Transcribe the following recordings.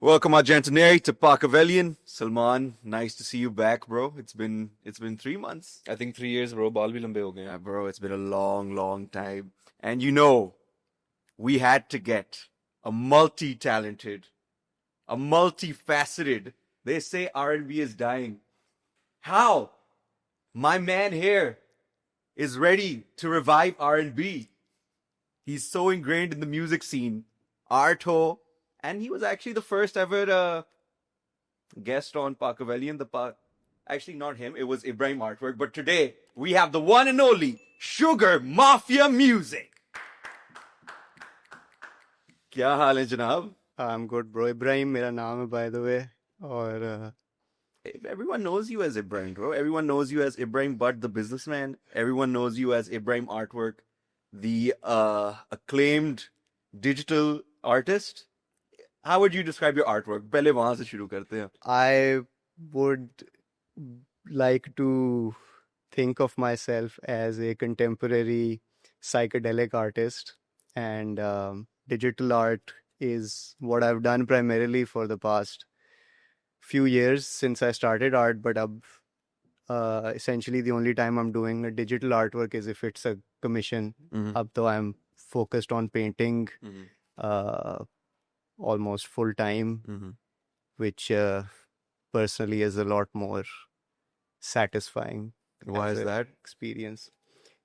Welcome, Argentineri, to Pavilion. Salman, nice to see you back, bro. It's been 3 months. I think 3 years, bro. बाल भी लंबे हो गए हैं. Yeah, bro, it's been a long, long time. And you know, we had to get a multi-talented, a multifaceted. They say R&B is dying. How? My man here is ready to revive R&B. He's so ingrained in the music scene. Arto, and he was actually the first ever guest on Pavilion. Actually, not him. It was Ibrahim Artwork. But today we have the one and only Sugar Mafia Music. क्या हाल है जनाब? I'm good, bro. Ibrahim मेरा नाम है, by the way. और Everyone knows you as Ibrahim, bro. Everyone knows you as Ibrahim Butt, the businessman. Everyone knows you as Ibrahim Artwork, the acclaimed digital artist. How would you describe your artwork? पहले वहां से शुरू करते हैं. I would like to think of myself as a contemporary psychedelic artist, and digital art is what I've done primarily for the past few years since I started art. But essentially the only time I'm doing a digital artwork is if it's a commission. Ab to I'm focused on painting almost full time, which personally is a lot more satisfying. Why as is a that? experience?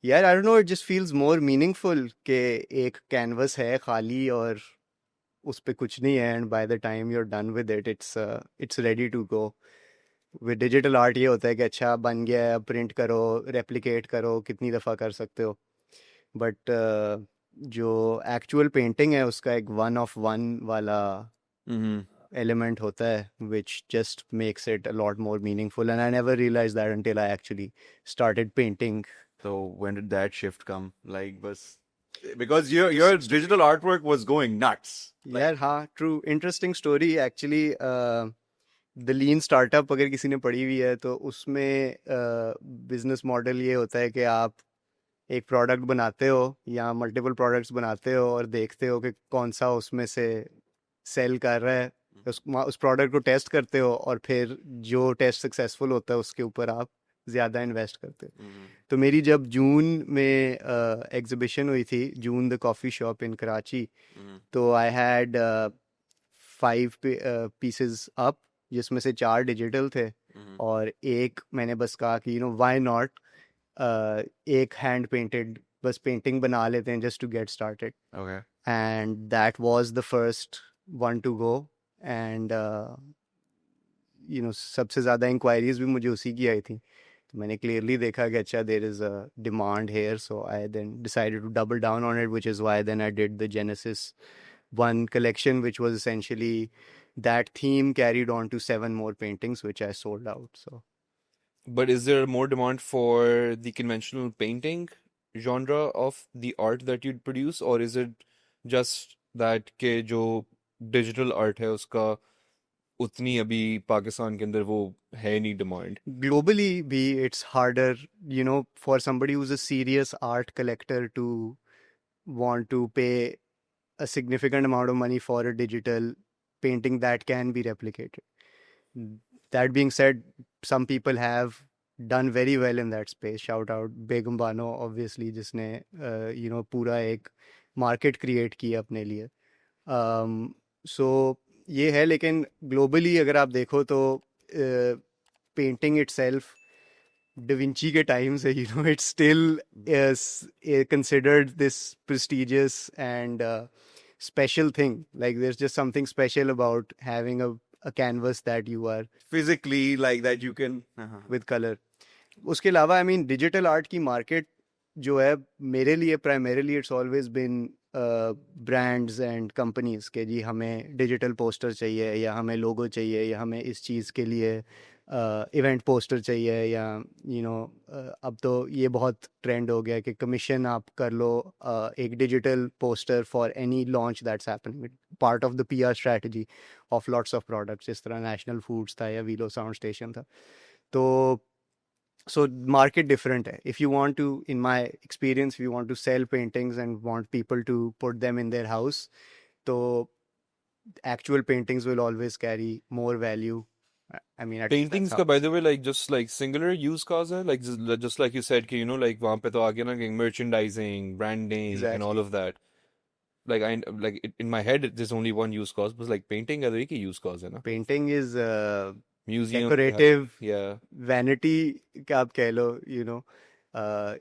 Yeah, I don't know, it just feels more meaningful कि एक canvas है खाली और उस पे कुछ नहीं है, and by the time you're done with it, it's ready to go. With digital art ये होता है कि अच्छा बन गया है, print करो, replicate करो, कितनी दफ़ा कर सकते हो. But जो actual painting है उसका एक one of one वाला element होता है, which just makes it a lot more meaningful, and I never realized that until I actually started painting. So when did that shift come? Like, because your digital artwork was going nuts. यार हाँ, true. Interesting story actually. The Lean Startup अगर किसी ने पढ़ी हुई है तो उसमें बिजनेस मॉडल ये होता है कि आप एक प्रोडक्ट बनाते हो या मल्टीपल प्रोडक्ट्स बनाते हो और देखते हो कि कौन सा उसमें से सेल कर रहा है, उस प्रोडक्ट को टेस्ट करते हो और फिर जो टेस्ट सक्सेसफुल होता है उसके ऊपर आप ज़्यादा इन्वेस्ट करते हो. तो मेरी जब जून में एग्जीबिशन हुई थी, जून the coffee shop in Karachi, तो आई हैड 5 पीसेस अप, जिसमें से 4 डिजिटल थे और एक मैंने बस कहा कि व्हाई नॉट एक हैंड पेंटेड, बस पेंटिंग बना लेते हैं just to get started. Okay. And that was the first one to go. एंड सबसे ज़्यादा इंक्वायरीज भी मुझे उसी की आई थी, तो मैंने क्लियरली देखा कि अच्छा there is a demand here, so I then decided to double down on it, which is why then I did the genesis 1 collection, which was essentially that theme carried on to 7 more paintings, which I sold out. So, But is there more demand for the conventional painting genre of the art that you'd produce, or is it just that के जो digital art है उसका उतनी अभी पाकिस्तान के अंदर वो है नहीं demand? globally, it's harder, for somebody who's a serious art collector to want to pay a significant amount of money for a digital painting that can be replicated. That being said, some people have done very well in that space. Shout out Begum Bano, obviously, जिसने पूरा एक market create किया अपने लिए. So ये है, लेकिन globally अगर आप देखो तो painting itself Da Vinci के time से, it's still is considered this prestigious and special thing. Like there's just something special about having a canvas that you are Physically, like that you can. with color. उसके अलावा, I mean, digital art की market जो है मेरे लिए primarily it's always been brands and companies के जी हमें digital poster चाहिए या हमें logo चाहिए या हमें इस चीज़ के लिए इवेंट पोस्टर चाहिए, या अब तो ये बहुत ट्रेंड हो गया कि कमीशन आप कर लो एक digital poster for any launch that's happening, part of the PR strategy of lots of products, जिस तरह नेशनल फूड्स था या वीलो साउंड स्टेशन था. तो so market different hai. If you want to, in my experience, if you want to sell paintings and want people to put them in their house, तो actual paintings will always carry more value. I mean, that's Paintings how. का by the way like just like singular use cause है like just like you said कि you know like वहाँ पे तो आगे ना कि merchandising, branding and all Exactly. of that. Like in my head there's only one use cause, but like painting का तो एक ही use cause है ना. Painting is Museum you have, decorative yeah. vanity का आप कह लो,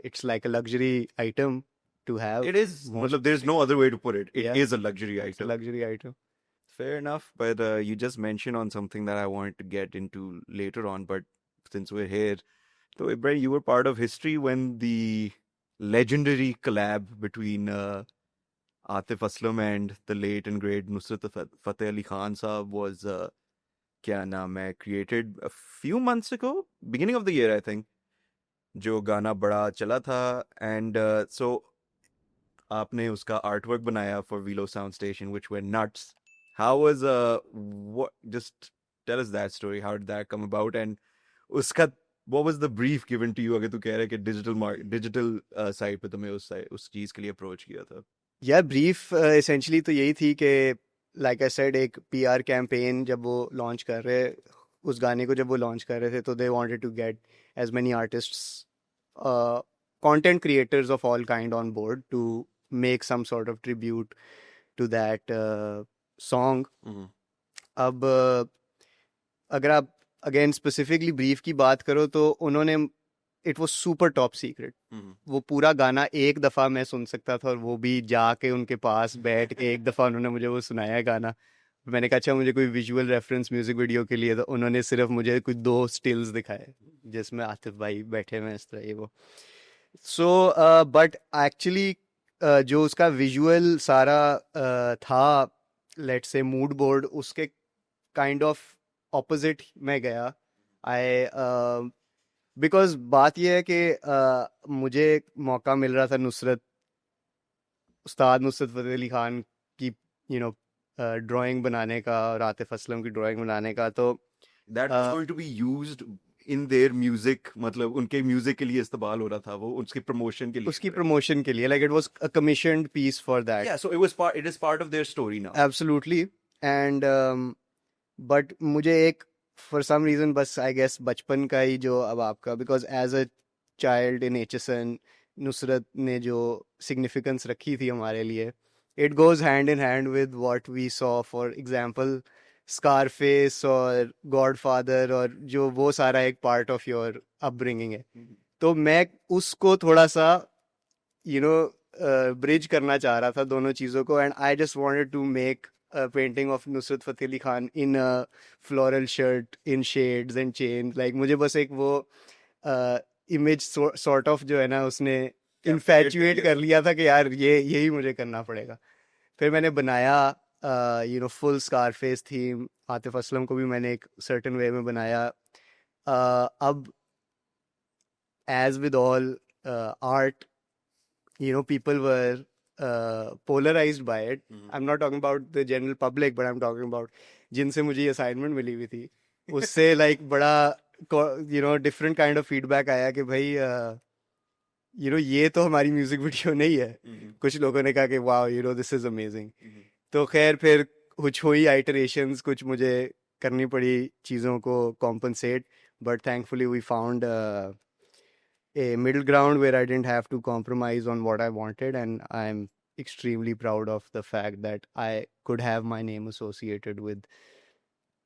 it's like a luxury item to have. It is, Most matlab, there's no other way to put it. It Yeah, is a luxury it's a item. luxury item. Fair enough, but you just mentioned on something that I wanted to get into later on. But since we're here, so Ibrahim, you were part of history when the legendary collab between Atif Aslam and the late and great Nusrat Fateh Ali Khan Saab was क्या नाम है, created a few months ago, beginning of the year, I think. जो गाना बड़ा चला था, and so आपने उसका artwork बनाया for Velo Sound Station, which were nuts. How was what? Just tell us that story. How did that come about? And उसका what was the brief given to you? अगर तू कह रहा है कि digital side पे तुम्हें उस चीज के लिए approach किया था. Yeah, brief essentially तो यही थी कि like I said, एक PR campaign जब वो launch कर रहे, उस गाने को जब वो launch कर रहे थे, तो they wanted to get as many artists, content creators of all kind on board to make some sort of tribute to that song. Mhm. अब अगर आप अगेन स्पेसिफिकली ब्रीफ की बात करो तो उन्होंने, it was super top secret. Mhm. वो पूरा गाना एक दफ़ा मैं सुन सकता था, और वो भी जाके उनके पास बैठ के एक दफ़ा उन्होंने मुझे वो सुनाया गाना. मैंने कहा अच्छा मुझे कोई विजुअल रेफरेंस म्यूजिक वीडियो के लिए, तो उन्होंने सिर्फ मुझे कुछ 2 स्टिल्स दिखाए जिसमें आतिफ भाई बैठे हुए हैं इस तरह, ये वो. सो बट एक्चुअली जो उसका विजुअल सारा था, लेट्स से मूड बोर्ड, उसके काइंड ऑफ ऑपोजिट में गया. आई बिकॉज बात यह है कि मुझे मौका मिल रहा था उस्ताद नुसरत फतेह अली खान की ड्राइंग बनाने का और आतिफ असलम की ड्राइंग बनाने का. तो That was going to be used in their music, मतलब उनके म्यूजिक के लिए इस्तेमाल हो रहा था वो, उसके प्रमोशन के लिए. उसकी प्रमोशन के लिए, like it was a commissioned piece for that. Yeah, so it is part of their story now. Absolutely. And but मुझे एक फॉर सम रीज़न, बस आई गेस बचपन का ही जो अब आपका, because as a child in HSN Nusrat ने जो सिग्निफिकेंस रखी थी हमारे लिए, it goes hand in hand with what we saw, for example Scarface और गॉडफादर, और जो वो सारा एक पार्ट ऑफ योर अपब्रिंगिंग है. तो मैं उसको थोड़ा सा ब्रिज करना चाह रहा था दोनों चीज़ों को. And I just wanted to make a painting of Nusrat Fateh Ali Khan in a floral shirt, in shades and chains. Like मुझे बस एक वो image sort of जो है ना, उसने infatuate कर लिया था कि यार यही मुझे करना पड़ेगा. फिर मैंने बनाया full Scarface theme. Atif Aslam को भी मैंने एक certain way में बनाया. अब as with all art, people were polarized by it. I'm not talking about the general public, but I'm talking about जिनसे मुझे ये assignment मिली हुई थी, उससे like बड़ा different kind of feedback आया कि भाई ये तो हमारी म्यूजिक वीडियो नहीं है. कुछ लोगों ने कहा कि वाओ this is amazing. तो खैर फिर कुछ हुई iterations, कुछ मुझे करनी पड़ी चीज़ों को compensate, but thankfully we found a middle ground where I didn't have to compromise on what I wanted, and I'm extremely proud of the fact that I could have my name associated with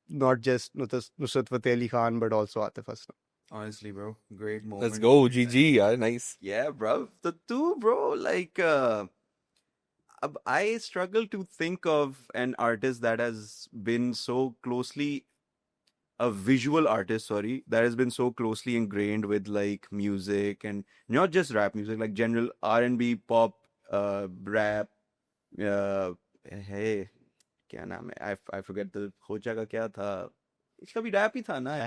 not just Nusrat Fateh Ali Khan but also Atif Aslam. Honestly, bro, great moment. Let's go, GG, yeah, nice. Yeah, bro. The two, bro, like I struggle to think of an artist that has been so closely a visual artist, sorry, that has been so closely ingrained with like music, and not just rap music, like general R&B, pop, rap. Hey, क्या नाम है? I forget the खोचा का क्या था? इसका भी rap ही था ना?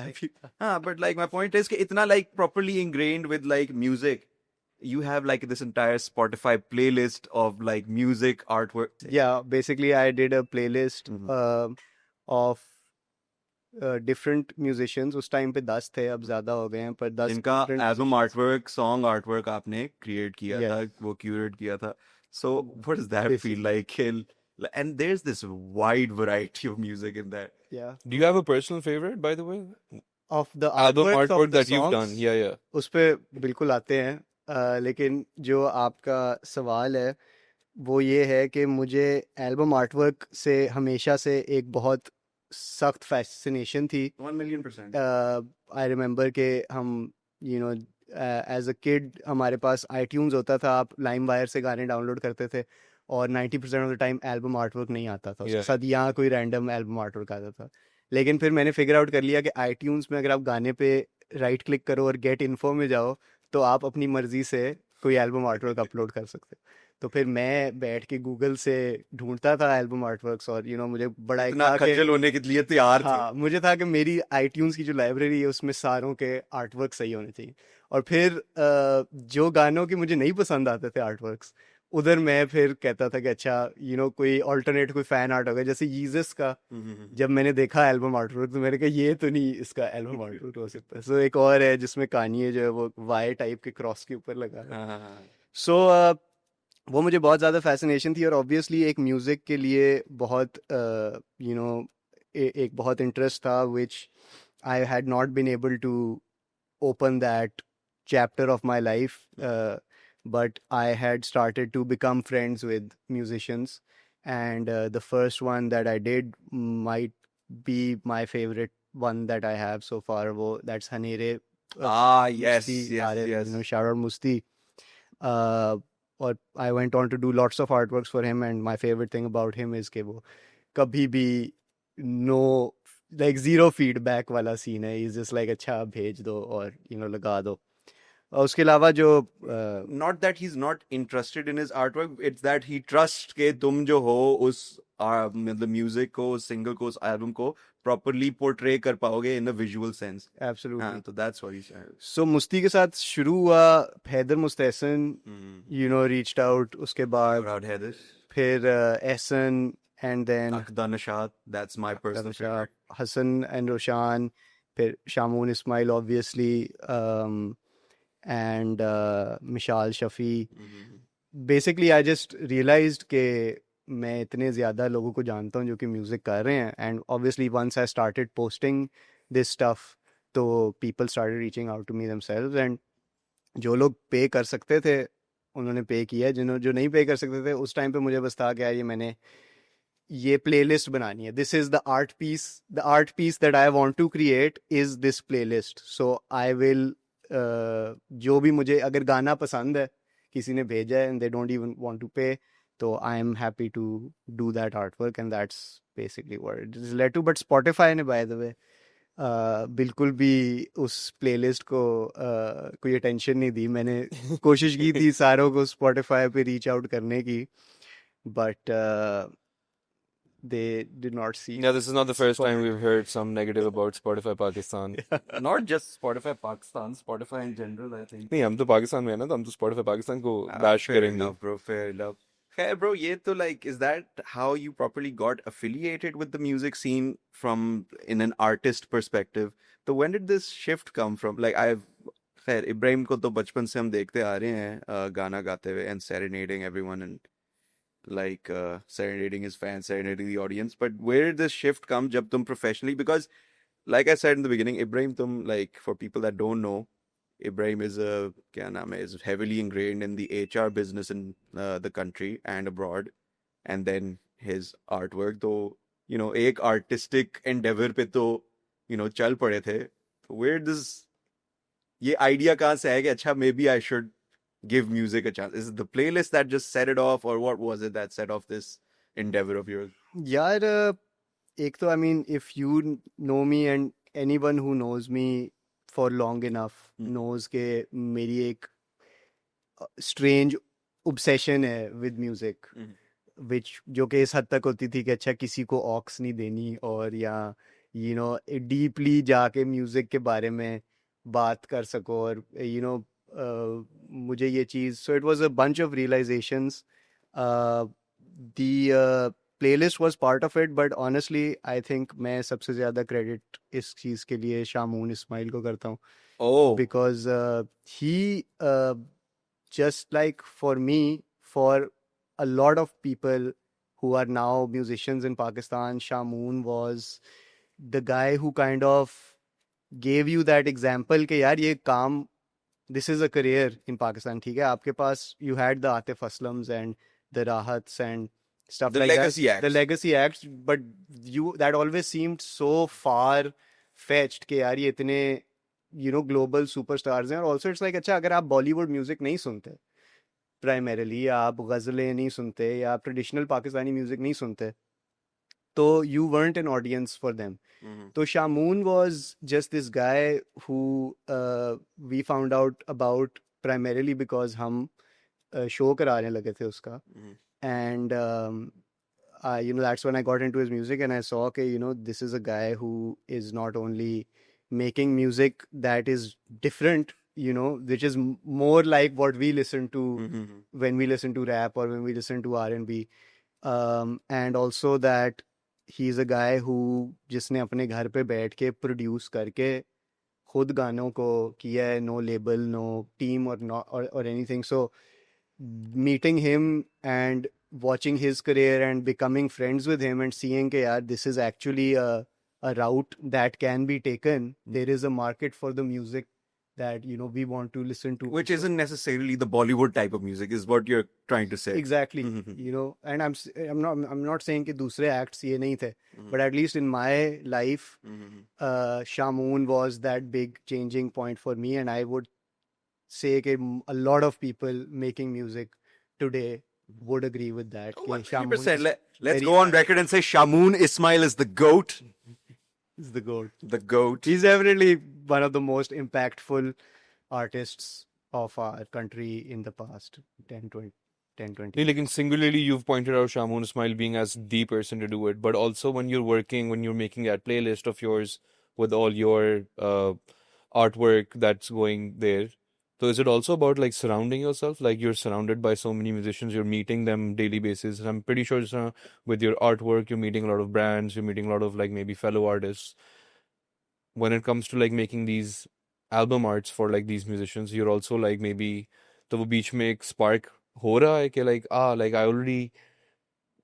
हाँ, but like my point is कि इतना like properly ingrained with like music. You have like this entire Spotify playlist of like music, artwork. Yeah, basically I did a playlist of different musicians. उस time पे 10 थे, अब ज्यादा हो गए हैं, पर 10 जिनका different album musicians. artwork, song artwork आपने create किया Yeah. था, वो curate किया था. So what does that feel Basically. like? And there's this wide variety of music in that. Yeah. Do you have a personal favorite, by the way? Of the Album artworks artwork of the that you've done. songs, Yeah, yeah. उस पे बिल्कुल आते हैं। लेकिन जो आपका सवाल है वो ये है कि मुझे एल्बम आर्टवर्क से हमेशा से एक बहुत सख्त फैसिनेशन थी। 1,000,000%. आई रिमेंबर कि हम एज अ किड हमारे पास आईट्यून्स होता था, आप लाइम वायर से गाने डाउनलोड करते थे और 90% of the time album artwork नहीं आता था, उसके Yeah. साथ यहाँ कोई रैंडम एल्बम आर्टवर्क आता था। लेकिन फिर मैंने फिगर आउट कर लिया कि आईट्यून्स में अगर आप गाने पे राइट क्लिक करो और गेट इन्फो में जाओ तो आप अपनी मर्जी से कोई एल्बम आर्टवर्क अपलोड कर सकते हो। तो फिर मैं बैठ के गूगल से ढूंढता था एल्बम आर्टवर्क्स और मुझे बड़ा एक इतना था कि खज्जल होने के लिए तैयार थे. हाँ, मुझे था कि मेरी आईट्यून्स की जो लाइब्रेरी है उसमें सारों के आर्टवर्क सही होने चाहिए। और फिर जो गानों की मुझे नहीं पसंद आते थे आर्टवर्क्स, उधर मैं फिर कहता था कि अच्छा कोई ऑल्टरनेट कोई फैन आर्ट होगा, जैसे यीजस का जब मैंने देखा एल्बम आर्टवर्क तो मैंने कहा ये तो नहीं इसका एल्बम आर्टवर्क हो सकता। सो एक और है जिसमें कानिये जो है वो वाई टाइप के क्रॉस के ऊपर लगा है। हाँ. सो वो मुझे बहुत ज़्यादा फैसिनेशन थी और ऑब्वियसली एक म्यूज़िक के लिए बहुत एक बहुत इंटरेस्ट था which I had not been able to open that chapter of my life, but I had started to become friends with musicians, and the first one that I did might be my favorite one that I have so far. That's Hanere. Yes, Musti, yes, yes. shout out Musti. Or I went on to do lots of artworks for him, and my favorite thing about him is कि वो कभी भी no like zero feedback वाला scene है। He's just like अच्छा भेज दो और लगा दो। और उसके अलावा जो Not that he's not interested in his artwork, it's that he trusts कि तुम जो हो उस मतलब म्यूजिक को, उस सिंगल को, उस एल्बम को प्रॉपरली पोर्ट्रे कर पाओगे इन अ विजुअल सेंस। एब्सोल्युटली। हाँ, तो दैट्स व्हाट ही सेड। सो मुस्ती के साथ शुरू हुआ, हैदर मुस्तहसन रीच्ड आउट, उसके बाद Proud Heather. फिर Ehsan and then Aqda Nashat, that's my personal favorite. Hasan and Roshan, फिर Shamoon Ismail obviously, and Mishal Shafi. Basically I just realised कि मैं इतने ज़्यादा लोगों को जानता हूँ जो कि म्यूज़िक कर रहे हैं, and obviously once I started posting this stuff तो people started reaching out to me themselves, and जो लोग पे कर सकते थे उन्होंने पे किया, जो नहीं पे कर सकते थे उस टाइम पे मुझे बस था कि यार मैंने ये प्लेलिस्ट बनानी है, this is the art piece that I want to create is this playlist. So I will जो भी मुझे अगर गाना पसंद है, किसी ने भेजा है and they don't even want to pay, तो I am happy to do that art work, and that's basically what it is led to. But Spotify ने बाय द वे बिल्कुल भी उस प्लेलिस्ट को कोई अटेंशन नहीं दी। मैंने कोशिश की थी सारों को स्पॉटिफाई पे रीच आउट करने की, but they did not see. Yeah, this is not the first time we've heard some negative about Spotify Pakistan. Not just Spotify Pakistan, Spotify in general, I think. नहीं, हम तो पाकिस्तान में है ना, तो हम तो Spotify Pakistan को bash Fair करेंगे। enough, bro. Fair enough. Hey, bro, ये तो like, is that how you properly got affiliated with the music scene from in an artist perspective? So when did this shift come from? Like, खैर इब्राहिम को तो बचपन से हम देखते आ रहे हैं गाना गाते हुए and serenading everyone and like serenading his fans, serenading the audience. But where did this shift come jab tum professionally? Because like I said in the beginning, Ibrahim tum, like for people that don't know, Ibrahim is is heavily ingrained in the HR business in the country and abroad. And then his artwork, though, एक artistic endeavor पे तो चल पड़े थे. Where does ये idea कहाँ से आया कि अच्छा maybe I should give music a chance? Is it the playlist that just set it off, or what was it that set off this endeavor of yours? यार एक तो I mean if you know me and anyone who knows me for long enough knows कि मेरी एक strange obsession है with music, which जो कि इस हद तक होती थी कि अच्छा किसी को ऑक्स नहीं देनी और या डीपली जाके म्यूजिक के बारे में बात कर सको, और मुझे ये चीज़, so it was a bunch of realisations. The playlist was part of it, but honestly I think मैं सबसे ज़्यादा क्रेडिट इस चीज़ के लिए शामून इस्माइल को करता हूँ, because he just like for me, for a lot of people who are now musicians in Pakistan. Shamoon was the guy who kind of gave you that example कि यार ये काम, this is a career in Pakistan. ठीक है, आपके पास you had the Atif Aslams and the Rahats and stuff The like legacy that. The acts. legacy acts, but that always seemed so far fetched कि यार ये इतने global superstars हैं. और also it's like अच्छा अगर आप Bollywood music नहीं सुनते primarily, या आप गज़लें नहीं सुनते, या आप traditional Pakistani music नहीं सुनते, तो you weren't an audience for them. So Shamoon was just this guy who we found out about primarily because हम show कराने लगे थे उसका, and that's when I got into his music and I saw that this is a guy who is not only making music that is different, which is more like what we listen to when we listen to rap or when we listen to R&B, and also that he's a guy who जिसने अपने घर पे बैठ के produce करके खुद गानों को किया है, no label, no team or anything. So meeting him and watching his career and becoming friends with him and seeing कि यार this is actually a route that can be taken. There is a market for the music that we want to listen to, Which isn't necessarily the Bollywood type of music, is what you're trying to say. exactly. And I'm not saying कि दूसरे acts ये नहीं थे, but at least in my life, Shamoon was that big changing point for me, and I would say that a lot of people making music today would agree with that. Oh, कि 100%. is Let's very- go on record and say Shamoon Ismail is the GOAT. is the goat. The GOAT. He's definitely one of the most impactful artists of our country in the past 10, 20. नहीं, लेकिन singularly you've pointed out Shamoon Ismail being as the person to do it, but also when you're working, when you're making that playlist of yours with all your artwork that's going there, so is it also about like surrounding yourself? Like you're surrounded by so many musicians, you're meeting them daily basis. And I'm pretty sure with your artwork, you're meeting a lot of brands, you're meeting a lot of like maybe fellow artists. When it comes to like making these album arts for like these musicians, you're also like maybe तो वो बीच में एक spark हो रहा है कि like I already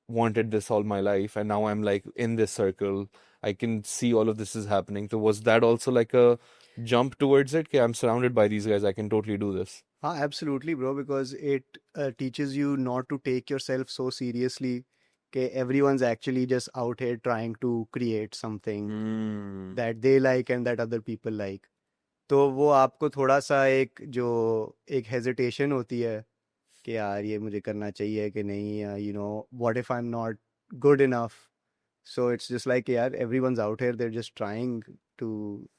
wanted this all my life and now I'm like in this circle. I can see all of this is happening. So was that also like a jump towards it? Okay, I'm surrounded by these guys. I can totally do this. Absolutely, bro, because it teaches you not to take yourself so seriously. Okay, everyone's actually just out here trying to create something that they like and that other people like. तो वो आपको थोड़ा सा एक hesitation होती है कि यार ये मुझे करना चाहिए कि नहीं, what if I'm not good enough? So it's just like यार everyone's out here, they're just trying to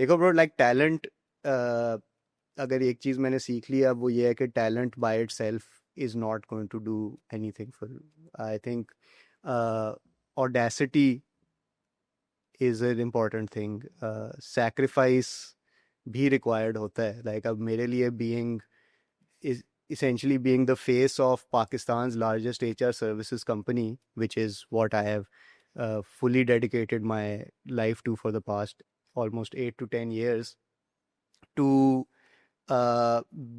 देखो bro, like talent, अगर एक चीज मैंने सीख ली अब वो ये है कि talent by itself is not going to do anything for you. I think audacity is an important thing. Sacrifice भी required होता है. Like अब मेरे लिए essentially being the face of Pakistan's largest HR services company, which is what I have fully dedicated my life to for the past almost 8 to 10 years, to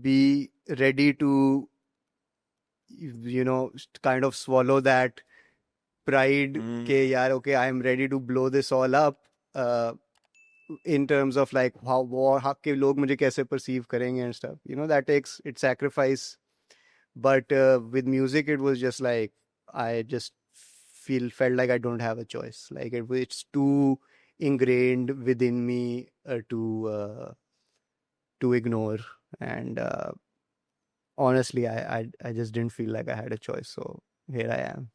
be ready to kind of swallow that pride ke yaar, okay, I am ready to blow this all up, in terms of like how ke log mujhe kaise perceive karenge and stuff, that takes its sacrifice. But with music it was just like I just felt like I don't have a choice. Like it's too ingrained within me to ignore, and honestly I just didn't feel like I had a choice, so here I am.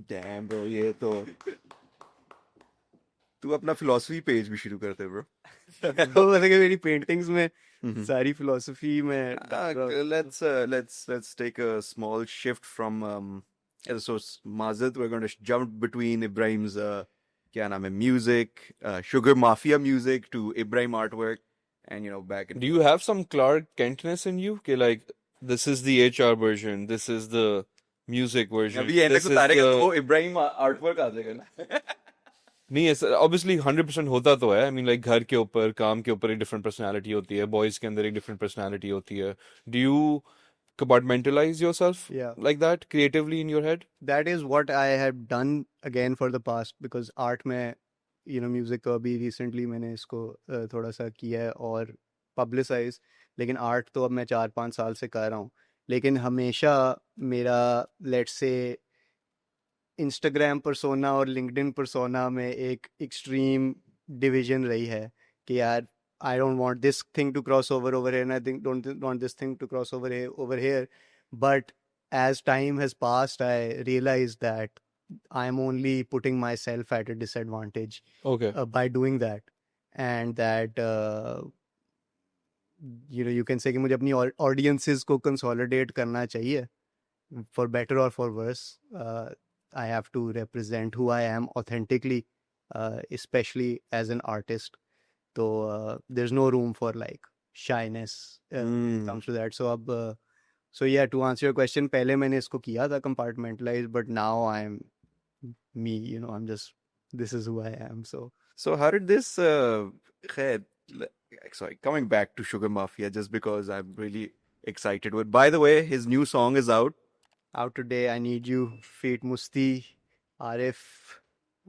Damn bro, ये तो तू अपना philosophy page भी शुरू करते bro. तो मतलब कि मेरी paintings में सारी philosophy में let's take a small shift from so Mazid, we're going to jump between Ibrahim's क्या नाम है music, Sugar Mafia music to Ibrahim artwork, and back and Do you have some Clark Kentness in you? Okay, like this is the HR version, this is the music version. अभी end this तक is उतारेगा the- तो वो Ibrahim artwork आ जाएगा ना. नहीं ऐसा obviously 100% होता तो है. I mean like घर के ऊपर काम के ऊपर एक different personality होती है, boys के अंदर एक different personality होती है. Do you compartmentalize yourself Yeah. like that creatively in your head? That is what I have done again for the past, because art में music को अभी recently मैंने इसको थोड़ा सा किया है और publicize, लेकिन art तो अब मैं 4-5 साल से कर रहा हूँ, लेकिन हमेशा मेरा let's say Instagram persona और LinkedIn persona में एक extreme division रही है कि यार I don't want this thing to cross over here, and I don't want this thing to cross over here. But as time has passed, I realized that I'm only putting myself at a disadvantage Okay. by doing that, and that you can say कि मुझे अपनी audiences को consolidate करना चाहिए, for better or for worse. I have to represent who I am authentically, especially as an artist. So there's no room for like shyness when it comes to that. So yeah, to answer your question, पहले मैंने इसको किया था compartmentalized, but now I'm me. I'm just, this is who I am. So how did this khair, sorry, coming back to Sugar Mafia, just because I'm really excited with. By the way, his new song is out. Out today, I Need You, Feat Musti, Arif,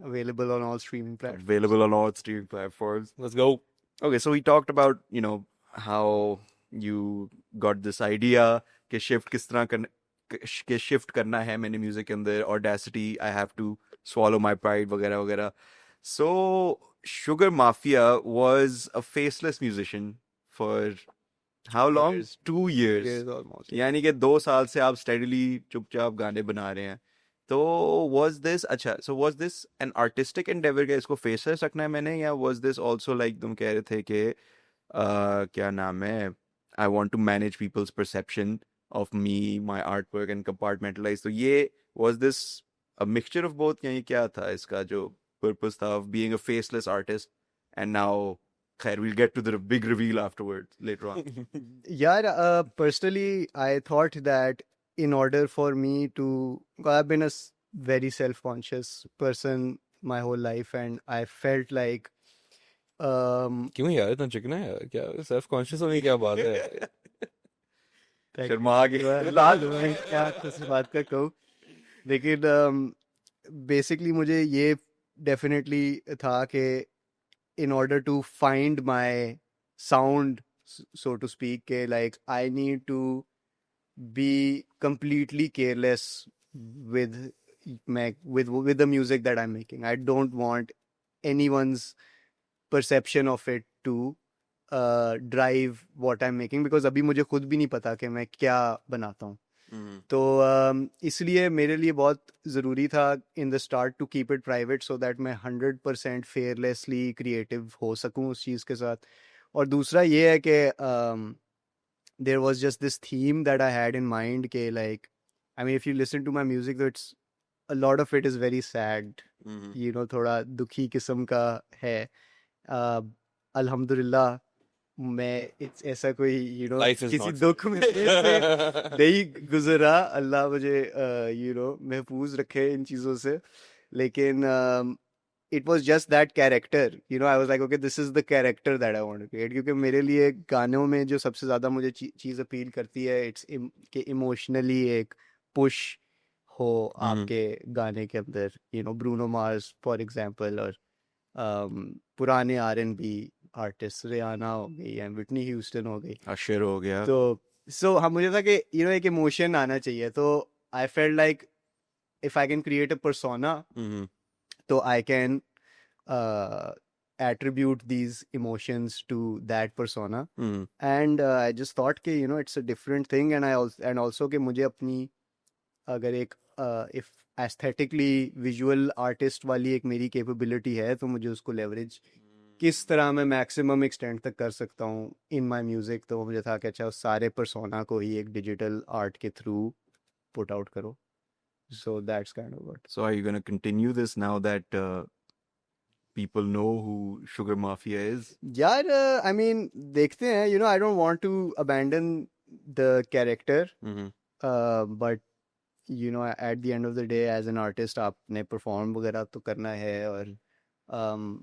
available on all streaming platforms. Available on all streaming platforms. Let's go. Okay, so we talked about, how you got this idea कि shift किस तरह कि shift करना है मैंने music के अंदर, audacity, I have to swallow my pride वगैरह वगैरह. So Sugar Mafia was a faceless musician for how long? Years. 2 years. Years almost. यानी कि 2 साल से आप steadily चुपचाप गाने बना रहे हैं. तो was this an artistic endeavor कि इसको faceless रखना है मैंने, या was this also like तुम कह रहे थे कि क्या नाम है, I want to manage people's perception of me, my artwork and compartmentalize. तो ये was this a mixture of both, या ये क्या था इसका जो purpose था of being a faceless artist? And now khair, we'll get to the big reveal afterwards later on. Yeah, personally, I thought that in order for me to, I've been a very self-conscious person my whole life, and I felt like क्यों यार इतना चिकना है यार? क्या self conscious होने की क्या बात है? शर्मा गया क्या किस बात का कहूँ, लेकिन basically मुझे ये definitely था कि in order to find my sound, so to speak, like I need to be completely careless with with the music that I'm making. I don't want anyone's perception of it to drive what I'm making, because अभी मुझे खुद भी नहीं पता कि मैं क्या बनाता हूँ. तो इसलिए मेरे लिए बहुत ज़रूरी था in the start to keep it private, so that मैं 100% fearlessly creative हो सकूँ उस चीज़ के साथ. और दूसरा ये है कि there was just this theme that I had in mind कि like, I mean, if you listen to my music, so it's a lot of it is very sad, थोड़ा दुखी किस्म का है. अल्हम्दुलिल्लाह मैं ऐसा कोई Life is किसी not दुख में से नहीं गुजरा, अल्लाह मुझे महफूज रखे इन चीज़ों से. लेकिन it was just that character, I was like, okay, this is the character that I want to create. क्योंकि मेरे लिए गानों में जो सबसे ज़्यादा मुझे चीज़ अपील करती है, it's कि इमोशनली एक पुश हो आपके गाने के अंदर, ब्रूनो मार्स फॉर एग्जांपल, और पुराने R&B आर्टिस्ट, रियाना हो गई या विटनी ह्यूस्टन हो गई, अशर हो गया. तो हाँ मुझे था कि एक इमोशन आना चाहिए. तो I felt like if I can create a persona, तो I can attribute these emotions to that persona. And I just thought कि it's a different thing, and also कि मुझे अपनी अगर एक if aesthetically visual artist वाली एक मेरी capability है, तो मुझे उसको leverage किस तरह मैं maximum extent तक कर सकता हूँ in my music. तो मुझे था कि अच्छा उस सारे persona को ही एक digital art के through put out करो. So that's kind of what. So are you going to continue this now that people know who Sugar Mafia is? Yeah, I mean, देखते हैं, I don't want to abandon the character, but at the end of the day, as an artist, आपने perform वगैरह तो करना है. और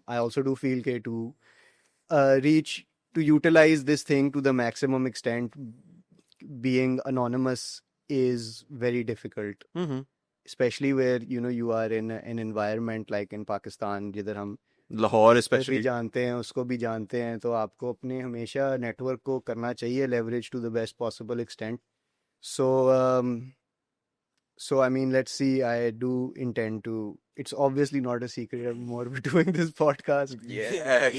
I also do feel कि to utilize this thing to the maximum extent, being anonymous is very difficult, Mm-hmm. especially where you are in an environment like in Pakistan, जिधर हम Lahore भी especially. जानते हैं उसको भी जानते हैं, तो आपको अपने हमेशा नेटवर्क को करना चाहिए leverage to the best possible extent. So I mean, let's see. I do intend to. It's obviously not a secret. I'm more doing this podcast. Yeah.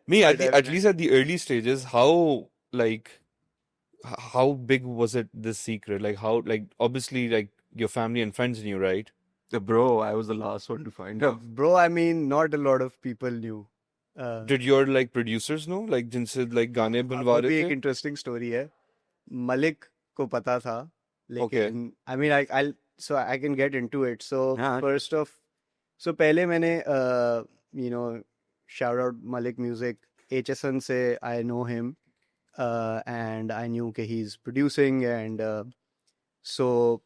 Me, But at least at the early stages, how like how big was it this secret? Like how like obviously like your family and friends knew, right? Bro, I was the last one to find out. Bro, I mean, not a lot of people knew. Did your like producers know? Like जिनसे like गाने बनवा वो रहे भी एक थे? Interesting story है. मलिक को पता था, Okay. लेकिन I mean, I can get into it. So हाँ. first off, so पहले मैंने shout out Malik Music, HSN से I know him, and I knew कि he's producing, and so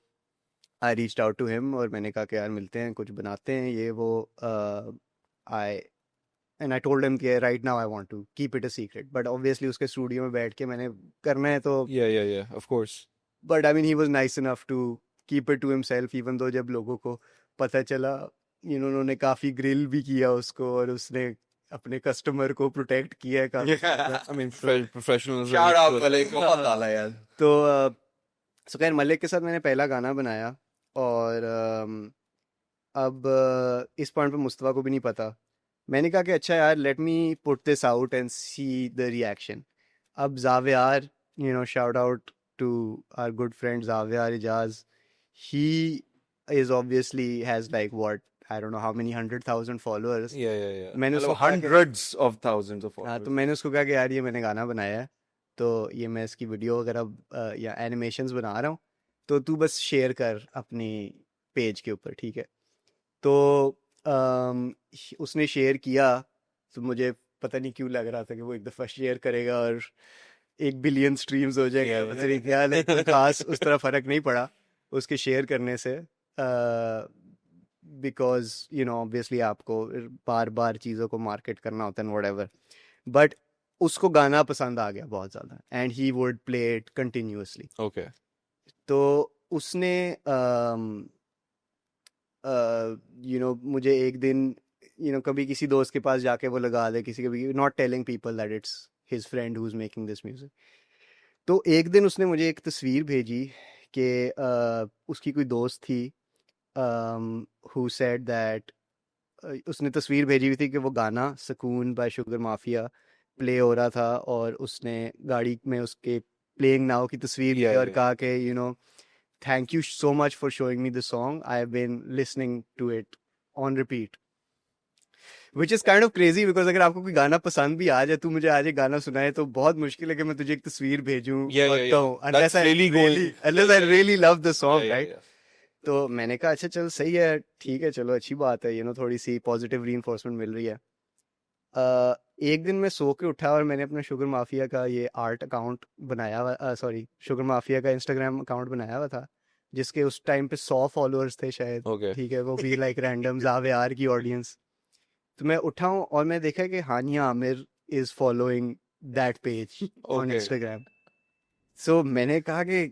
I reached out to him और मैंने कहा कि यार मिलते हैं, कुछ बनाते हैं ये वो. I told him कि right now I want to keep it a secret, but obviously उसके स्टूडियो में बैठ के मैंने करना है तो. Yeah, of course. But I mean, he was nice enough to keep it to himself, even though जब लोगों को पता चला, उन्होंने काफी ग्रिल भी किया उसको और उसने अपने कस्टमर को प्रोटेक्ट किया है काफी. Yeah. I mean, professionalism. Shout out Malik. बहुत डाला यार. तो so खैर मलिक के साथ मैंने पहला गाना बनाया और अब इस पॉइंट पे मुस्तफा को भी नहीं पता. मैंने कहा कि अच्छा यार, let me put this out and see the reaction. अब जावेयार, shout out to our good friend Javier Ijaz. He is obviously has like what, I don't know how many 100,000 followers. Yeah. मैंने उसको मतलब hundreds of thousands of हाँ, followers. तो मैंने उसको कहा कि यार ये मैंने गाना बनाया है, तो ये मैं इसकी वीडियो वगैरह या एनिमेशंस बना रहा हूँ, तो तू बस शेयर कर अपनी पेज के ऊपर, ठीक है. तो उसने शेयर किया, तो मुझे पता नहीं क्यों लग रहा था कि वो एक दफ़ा शेयर करेगा और 1 बिलियन स्ट्रीम्स हो जाएंगे. Yeah. मेरे ख्याल है कोई खास उस तरह फ़र्क नहीं पड़ा उसके शेयर करने से, बिकॉज ऑब्वियसली आपको बार बार चीज़ों को मार्केट करना होता है व्हाटएवर. बट उसको गाना पसंद आ गया बहुत ज़्यादा, and he would play it continuously. Okay. तो उसने मुझे एक दिन कभी किसी दोस्त के पास जाके वो लगा दे, किसी कभी not telling people that it's his friend who is making this music. तो एक दिन उसने मुझे एक तस्वीर भेजी कि उसकी कोई दोस्त थी हु सेड दैट, उसने तस्वीर भेजी हुई थी कि वो गाना सुकून बाय शुगर माफिया प्ले हो रहा था और उसने गाड़ी में उसके प्लेइंग नाउ की तस्वीर ली और कहा कि thank you so much for showing me the song. I've been listening to it on repeat. Which is kind of crazy because अगर आपको कोई गाना पसंद भी आ जाए, तू मुझे आज एक गाना सुनाए, तो बहुत मुश्किल है कि मैं तुझे एक तस्वीर भेजूं और कहूं, unless I really love the song, right? तो मैंने कहा अच्छा चल सही है, ठीक है, चलो अच्छी बात है, थोड़ी सी पॉजिटिव रीइंफोर्समेंट मिल रही है. एक दिन मैं सो के उठा और मैंने अपना शुगर माफिया का ये आर्ट अकाउंट बनाया हुआ, शुगर माफिया का इंस्टाग्राम अकाउंट बनाया हुआ था, जिसके उस टाइम पे 100 फॉलोअर्स थे शायद. Okay. ठीक है, वो भी लाइक रैंडम जावेयार की ऑडियंस. तो मैं उठा हूँ और मैं देखा कि Hania Aamir is following that page on Okay. Instagram. So मैंने कहा कि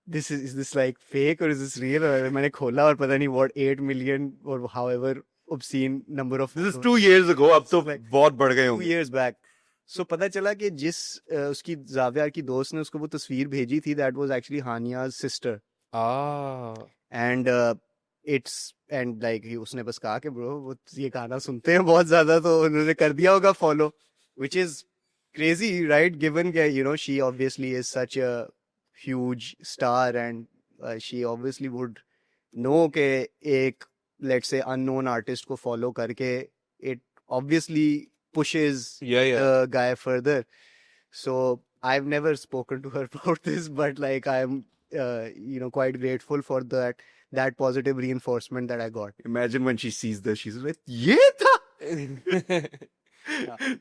इज दिस लाइक फेक और इज दिस रियल. और मैंने खोला और पता नहीं व्हाट 8 मिलियन और however obscene number of This is 2 years ago. अब तो बहुत बढ़ गए 2 होंगे. years back. So पता चला कि जिस उसकी जावियार की दोस्त ने उसको वो तस्वीर भेजी थी, that was actually हानिया's sister. And and like उसने बस कहा कि bro वो ये गाना सुनते हैं बहुत ज्यादा, तो उन्होंने कर दिया होगा follow, which is crazy, right? Given that she obviously is such a huge star, and she obviously would know कि एक let's say unknown artist को follow करके it obviously pushes the guy further. So I've never spoken to her about this, but like I'm quite grateful for that positive reinforcement that I got. Imagine when she sees this, she's like, "Ye tha."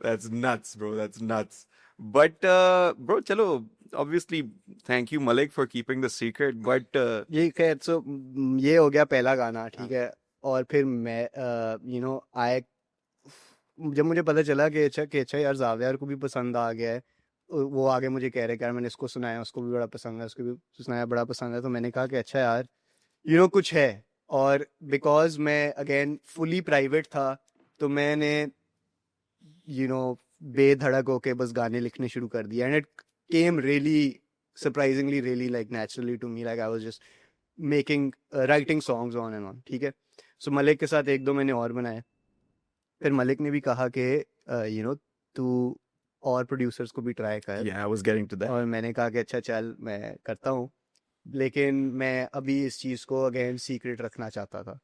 That's nuts, bro. That's nuts. But bro, chalo. Obviously, thank you, Malik, for keeping the secret. But ये खैर, so ये हो गया पहला गाना, ठीक है. और फिर मैं जब मुझे पता चला कि अच्छा यार जावियार को भी पसंद आ गया है, वो आगे मुझे कह रहे कि यार मैंने इसको सुनाया, उसको भी बड़ा पसंद है, उसको भी सुनाया, बड़ा पसंद है। तो मैंने कहा कि अच्छा यार कुछ है। और बिकॉज मैं अगेन फुली प्राइवेट था, तो मैंने बेधड़क होके बस गाने लिखने शुरू कर दिए, and it came really surprisingly really like naturally to me, like I was just making writing songs on and on, ठीक है। सो मलिक के साथ एक दो मैंने और बनाए। फिर मलिक ने भी कहा कि तू और प्रोड्यूसर्स को भी ट्राई कर। Yeah, I was getting to that. और मैंने कहा कि अच्छा चल मैं करता हूँ, लेकिन मैं अभी इस चीज़ को अगेन सीक्रेट रखना चाहता था।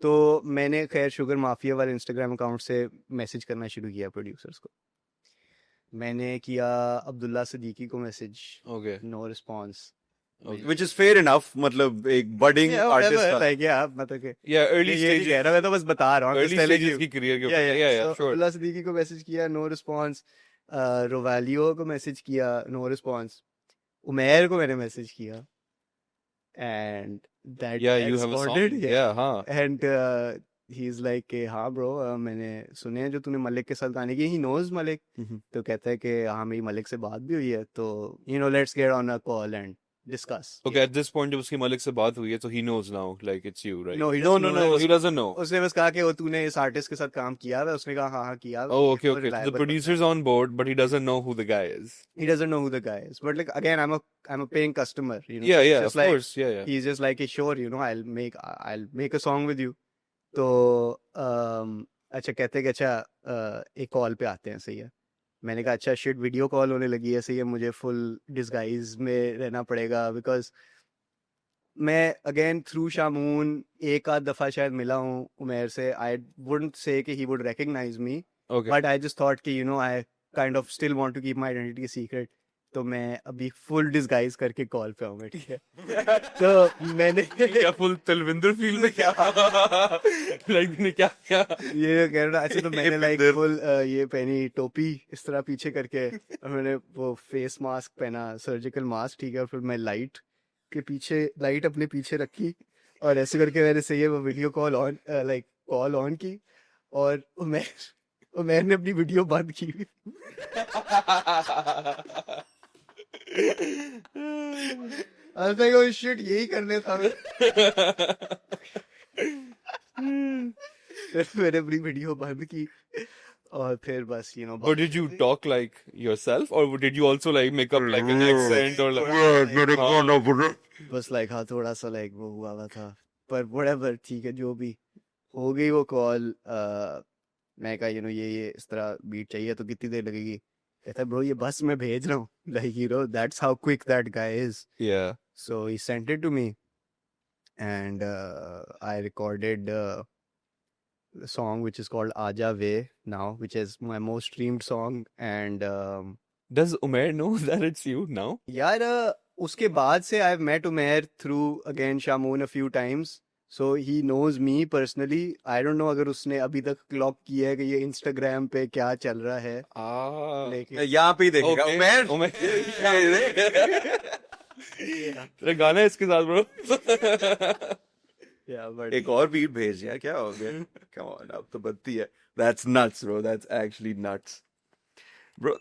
तो मैंने खैर शुगर माफिया वाले इंस्टाग्राम अकाउंट से मैसेज करना शुरू किया प्रोड्यूसर्स को। मैंने किया अब्दुल्ला सदीकी को message, Okay. No response. Which is fair enough. मतलब एक budding artist था. लाइक मतलब कि Yeah, early ये नहीं कह stages. रहा, मैं तो बस बता रहा हूँ, Early stages की career के ऊपर. Yeah, So, sure. Abdullah Siddiqui को मैसेज किया, नो रिस्पॉन्स। रोवालियो को मैसेज किया, नो रिस्पॉन्स। उमेर को मैंने मैसेज किया, and that Yeah, you have a song. responded, Yeah, हाँ. एंड ही इज लाइक कि हाँ ब्रो, मैंने सुने हैं जो तूने मलिक के साथ गाने किए, ही नोज मलिक। Mhm. तो कहता है कि हाँ मेरी मलिक से बात भी हुई है, तो let's get on a call and discuss. Okay, at this point जब उसकी मलिक से बात हुई है, so he knows now, like it's you, right? No No. He doesn't know. उसने बस कहा कि वो तूने इस आर्टिस्ट के साथ काम किया है। उसने कहा हाँ हाँ किया है, Oh, ये okay, तो okay. So the reliable producer's on board, but he doesn't know who the guy is. he doesn't know who the guy is, but like again I'm a paying customer, Yeah, It's yeah, just of like, course. Yeah. he's just like sure, I'll make a song with you। तो अच्छा कहते कि अच्छा एक call पे आते हैं, सही है। मैंने कहा अच्छा शिट, वीडियो कॉल होने लगी है, सही है, मुझे फुल डिस्गाइज में रहना पड़ेगा, बिकॉज मैं अगेन थ्रू शामून एक आध दफ़ा शायद मिला हूँ उमेर से। आई वुडंट से कि he would recognise me, Okay. But I just thought कि I kind of still want to keep my identity secret. तो मैं अभी फुल डिस्गाइज करके कॉल पे आऊंगा, ठीक है। तो मैंने क्या full तलविंदर फील में क्या like ने क्या क्या ये कह रहा अच्छा, तो मैंने लाइक फुल ये पहनी टोपी इस तरह पीछे करके, और मैंने वो फेस मास्क पहना, सर्जिकल मास्क, ठीक है। और फिर मैं लाइट के पीछे, लाइट अपने पीछे रखी, और ऐसे करके मैंने सही है वो video call on, like call on की, और मैंने अपनी वीडियो बंद की। oh shit, यही करने था। फिर मैंने अपनी वीडियो बंद की, और फिर बस But did you talk like yourself, or did you also like make up like an accent or like बस लाइक हाँ थोड़ा सा लाइक वो हुआ था, पर whatever, ठीक है, जो भी हो गई वो कॉल। मैं कहा ये इस तरह बीट चाहिए, तो कितनी देर लगेगी? कहता ब्रो ये बस मैं भेज रहा हूँ, like that's how quick that guy is। yeah. So he sent it to me, and I recorded a song which is called Aja Ve now, which is my most streamed song, and Does Umair know that it's you now? यार उसके बाद से I've met Umair through again Shamoon a few times, so he knows me personally। I don't know अगर उसने अभी तक clock किया है कि ये Instagram पे क्या चल रहा है, Ah. लेकिन यहाँ पे ही देखेगा Okay. उमेर। तेरा गाना है इसके साथ bro. yeah, but एक और बीट भेज यार, क्या हो गया? Come on, अब तो बनती है। That's nuts, bro. That's actually nuts, bro.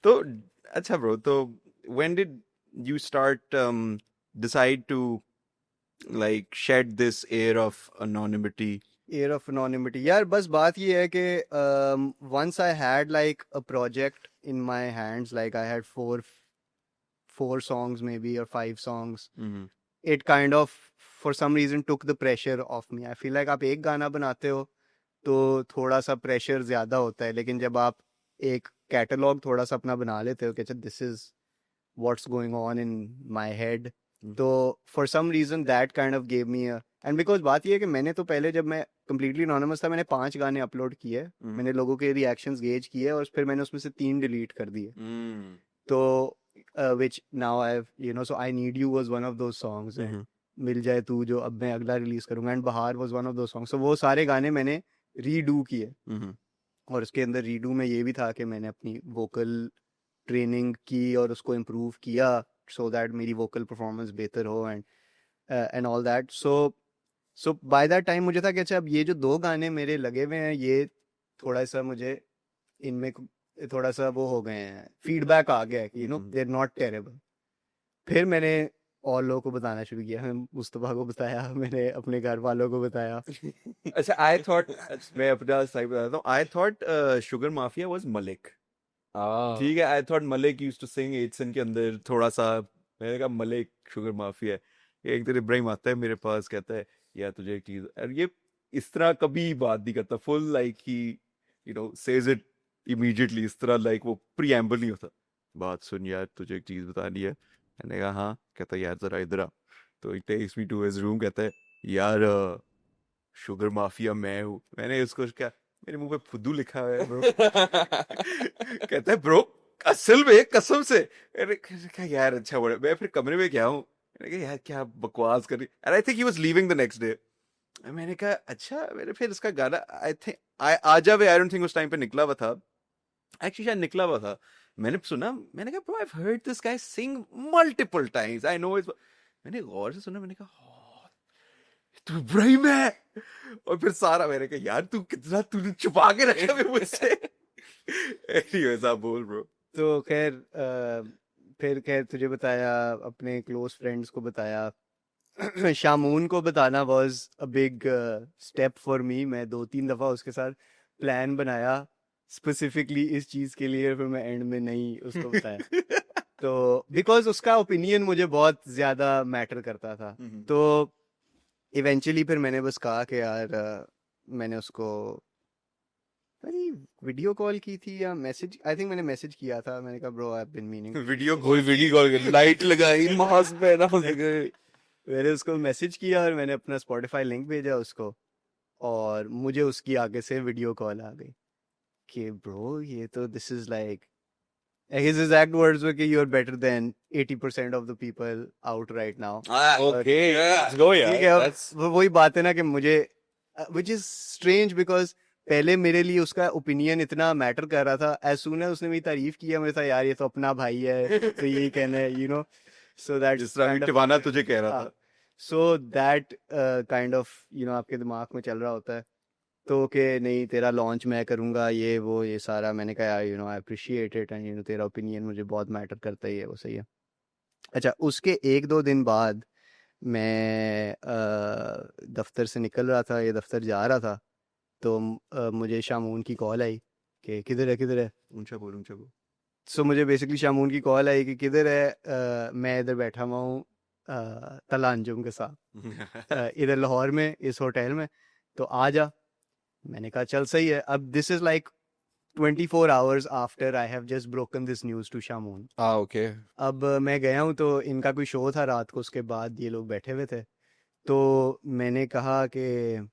तो अच्छा bro, तो when did you start decide to like shed this air of anonymity? Air of anonymity, यार बस बात ये है कि once I had like a project in my hands, like I had four songs maybe, or 5 songs, Mm-hmm. it kind of for some reason took the pressure off me। I feel like आप एक गाना बनाते हो तो थोड़ा सा pressure ज्यादा होता है, लेकिन जब आप एक कैटलॉग थोड़ा सा अपना बना लेते हो कि अच्छा this is what's going on in my head, तो for some reason that kind of gave me and because बात ये है कि मैंने तो पहले जब मैं कंप्लीटली एनोनिमस था, मैंने 5 गाने अपलोड किए, मैंने लोगों के रिएक्शंस गेज किए, और फिर मैंने उसमें से 3 डिलीट कर दिए। तो which now I've so I Need You was one of those songs, and मिल जाए तू जो अब मैं अगला रिलीज करूंगा, एंड बहार was one of those songs। so वो सारे गाने मैंने रीडू किए, और उसके अंदर रीडू में ये भी था कि मैंने अपनी वोकल ट्रेनिंग की और उसको इम्प्रूव किया सो दैट मेरी वोकल परफॉर्मेंस बेहतर हो, and all that. So by that time मुझे था कि अच्छा अब ये जो 2 गाने मेरे लगे हुए हैं, ये थोड़ा सा मुझे इनमें थोड़ा सा वो हो गए हैं, फीडबैक आ गया है कि दे आर नॉट टेरेबल। फिर मैंने और लोगों को बताना शुरू किया, मैंने मुस्तफा को बताया, मैंने अपने घर वालों को बताया। अच्छा, आई थॉट, मैं अपना सही बताता हूँ, I thought sugar mafia was Malik. ठीक है, I thought Malik used to sing 8 के अंदर थोड़ा सा। मैंने कहा मलिक शुगर माफिया है। एक दिन इब्राहिम आता है मेरे पास, कहता है यार तुझे एक चीज, और ये इस तरह कभी बात नहीं करता, full like he says it immediately, इस तरह लाइक वो प्रीएम्बल नहीं होता। बात सुन यार, तुझे एक चीज बतानी है। मैंने कहा हाँ। कहता है यार जरा इधर आ। तो he takes me to his room, कहता है यार शुगर माफिया मैं हूँ। मैंने उसको क्या, मेरे मुंह पे फुद्दू लिखा है ब्रो। कहता है ब्रो असल में कसम से। मैंने कहा यार अच्छा बड़ा, मैं फिर कमरे में गया हूँ। मैंने कहा यार क्या बकवास कर रही, and I think he was leaving the next day. मैंने कहा अच्छा, मैंने फिर इसका गाना आई थिंक आजा वे, आई डोंट थिंक उस टाइम पे निकला हुआ था, एक्चुअली शायद निकला हुआ था। मैंने सुना, मैंने कहा bro I have heard this guy sing multiple times, I know it's. मैंने गौर से सुना, मैंने कहा तू इब्राहिम है। और फिर सारा, मैंने कहा यार तू कितना तूने छुपा के रखा है मुझसे। एनीवेज आप बोल ब्रो। तो फिर खैर तुझे बताया, अपने क्लोज फ्रेंड्स को बताया। शामून को बताना was a big step for me. मैं 2-3 दफा उसके साथ प्लान बनाया स्पेसिफिकली इस चीज के लिए, फिर मैं एंड में नहीं उसको बताया। तो बिकॉज उसका ओपिनियन मुझे बहुत ज्यादा मैटर करता था। तो इवेंचुअली फिर मैंने बस कहा कि यार मैंने उसको वीडियो कॉल की थी या मैसेज, आई थिंक मैंने मैसेज किया था। मैंने कहा bro I have been meaning, video कोई वीडियो कॉल, लाइट लगाई, मास्क पहना, मैंने उसको मैसेज किया और मैंने अपना स्पॉटिफाई लिंक भेजा उसको, और मुझे उसकी आगे से वीडियो कॉल आ गई कि ब्रो ये तो this is like, his exact words were कि you are better than 80% of the people out right now। Okay let's go ठीक है, यार, अब दैट्स वही बात है ना कि मुझे which is strange because पहले मेरे लिए उसका ओपिनियन इतना मैटर कर रहा था, एज सून एज उसने मेरी तारीफ किया मेरे था यार ये तो अपना भाई है, तो यही कहना है सो दैट जिस तरह टिवाना तुझे कह रहा था। सो दैट काइंड ऑफ आपके दिमाग में चल रहा होता है। तो कि नहीं तेरा लॉन्च मैं करूँगा, ये वो ये सारा। मैंने कहा यार आई अप्रिशिएट इट, एंड तेरा ओपिनियन मुझे बहुत मैटर करता ही है, वो सही है। अच्छा, उसके 1-2 दिन बाद मैं दफ्तर से निकल रहा था, ये दफ्तर जा रहा था, तो मुझे शामून की कॉल आई कि किधर है किधर है। ऊंचा बोल, ऊंचा बोल। सो मुझे बेसिकली शामून की कॉल आई कि किधर है। मैं इधर बैठा हुआ हूँ तला अंजुम के साथ इधर लाहौर में इस होटल में, तो आ जा। मैंने कहा चल सही है। अब this is like 24 hours after I have just broken this news to Shamoon. Okay. अब मैं गया हूँ, तो इनका कोई शो था रात को, उसके बाद ये लोग बैठे हुए थे। तो मैंने कहा कि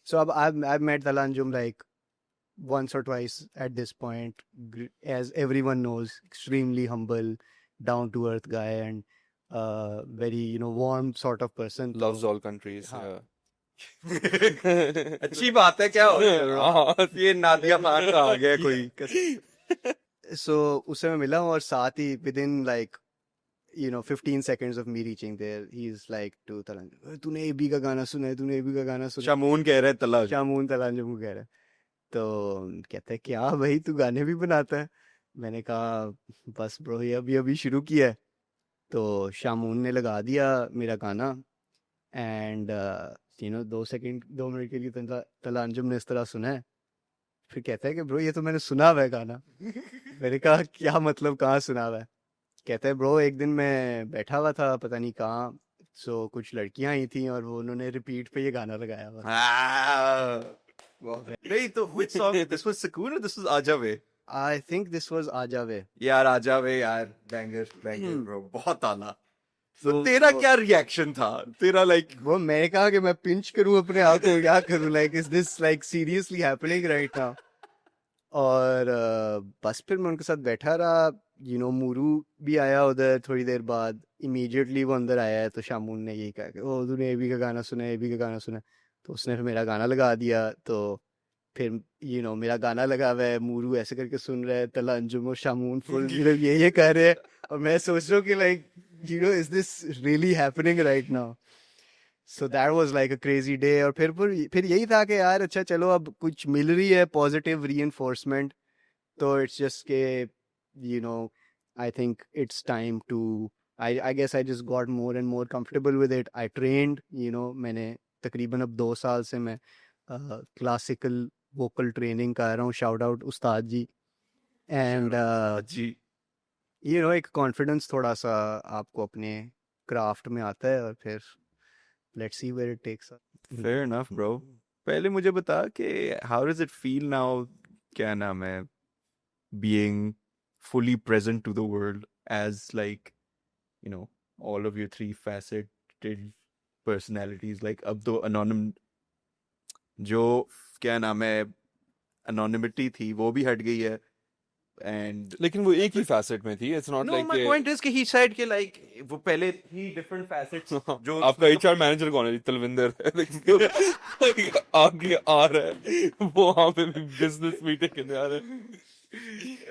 सो अब आई मेट तला Anjum like once or twice at this point. As everyone knows, extremely humble, down to earth guy, and very warm sort of person. Loves all countries, हाँ। yeah. अच्छी बात है, क्या हो गया? ये नादिया खान का आ गया कोई। So उससे मैं मिला हूँ, और साथ ही within like 15 seconds of me reaching there, he's like to Talanjum, तूने एबी का गाना सुना है, तूने एबी का गाना सुना है? शामून कह रहे तला। शामून तलांजुम को कह रहा है। तो कहता है क्या भाई तू गाने भी बनाता है? मैंने कहा बस ब्रो ये अभी अभी शुरू किया है। तो शामून ने लगा दिया मेरा गाना, एंड 2 मिनट के लिए तला अंजुम ने इस तरह सुना है। फिर कहता है कि ब्रो ये तो मैंने सुना हुआ है गाना। मैंने कहा क्या मतलब, कहाँ सुना हुआ है? कहता है ब्रो एक दिन मैं बैठा हुआ था पता नहीं कहाँ, सो कुछ लड़कियां आई थी और वो उन्होंने रिपीट पे ये गाना लगाया हुआ। नहीं तो which song? This was Sukoon or this was Aaja Ve? I think this was आजा वे। यार आजा वे यार, बैंगर बैंगर ब्रो, बहुत आला। तो तो तेरा क्या रिएक्शन था? तेरा लाइक वो मैंने कहा कि मैं पिंच करूं अपने आप को, क्या करूं, like is this like seriously happening right now? और बस फिर मैं उनके साथ बैठा रहा। मूरू भी आया उधर थोड़ी देर बाद, इमीडिएटली वो अंदर आया है। तो शामून ने यही कहा कि ओ तूने एबी का गाना सुना है, एबी का गाना सुना है? तो उसने फिर मेरा गाना लगा दिया। तो फिर मेरा गाना लगा हुआ है, मूरू ऐसे करके सुन रहा है, तला अंजुम और शामून फुल ये कर रहे हैं, और मैं सोच रहा हूँ कि like is this really happening right now? So that was like a crazy day. और फिर यही था कि यार अच्छा चलो अब कुछ मिल रही है पॉजिटिव रीइंफोर्समेंट, तो it's just के you know I think it's time to I guess I just got more and more comfortable with it. I trained, मैंने तकरीबन अब 2 साल से मैं क्लासिकल वोकल ट्रेनिंग कर रहा हूँ. Shout out Ustad ji. And जी. एक कॉन्फिडेंस थोड़ा सा आपको अपने क्राफ्ट में आता है और फिर let's see where it takes us. Fair enough, bro. पहले मुझे बता कि how does it feel now, क्या नाम है, being fully present to the world as like, all of your three faceted personalities. Like अब तो जो क्या नाम है anonymity थी वो भी हट गई है. And लेकिन वो एक ही facet में थी. It's not no, like my point is कि he said कि like वो पहले ही different facets जो आपका HR मैनेजर कौन है जी? तलविंदर है. आगे आ रहा है वो वहाँ पे बिजनेस मीटिंग करने आ रहा है.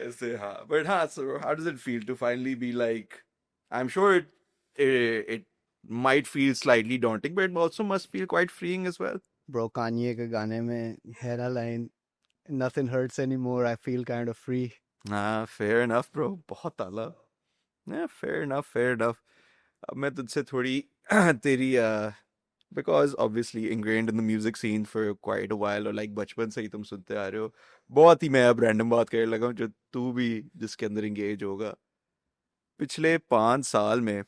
ऐसे हाँ. But हाँ, so how does it feel to finally be like, I'm sure it might feel slightly daunting, but it also must feel quite freeing as well. Bro Kanye के गाने में है ना line nothing hurts anymore, I feel kind of free. Fair enough, bro. बहुत आला. Yeah, fair enough. अब मैं तुझसे थोड़ी तेरी because obviously ingrained in the music scene for quite a while, और like बचपन से ही तुम सुनते आ रहे हो. बहुत ही मैं अब रैंडम बात करने लगा हूँ जो तू भी जिसके अंदर engage होगा. पिछले 5 साल में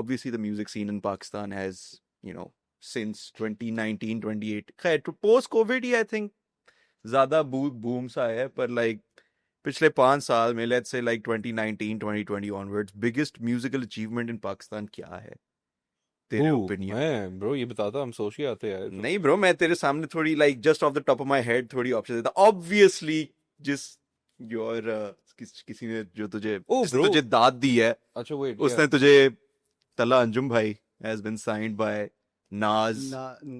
obviously the music scene in Pakistan has, since 2019, 28, खैर post COVID he I think ज़्यादा boom सा है, पर like पिछले 5 साल में let's say like 2019, 2020 onwards, biggest musical achievement in Pakistan क्या है तेरे opinion? मैं ब्रो ये बताता हम सोच के आते यार. नहीं ब्रो, मैं तेरे सामने थोड़ी like just off the top of my head थोड़ी ऑप्शन देता. Obviously जिस your किसी ने जो तुझे जिसने bro. तुझे दाद दी है, अच्छा wait, उसने तुझे तला अंजुम भाई has been signed by Nas.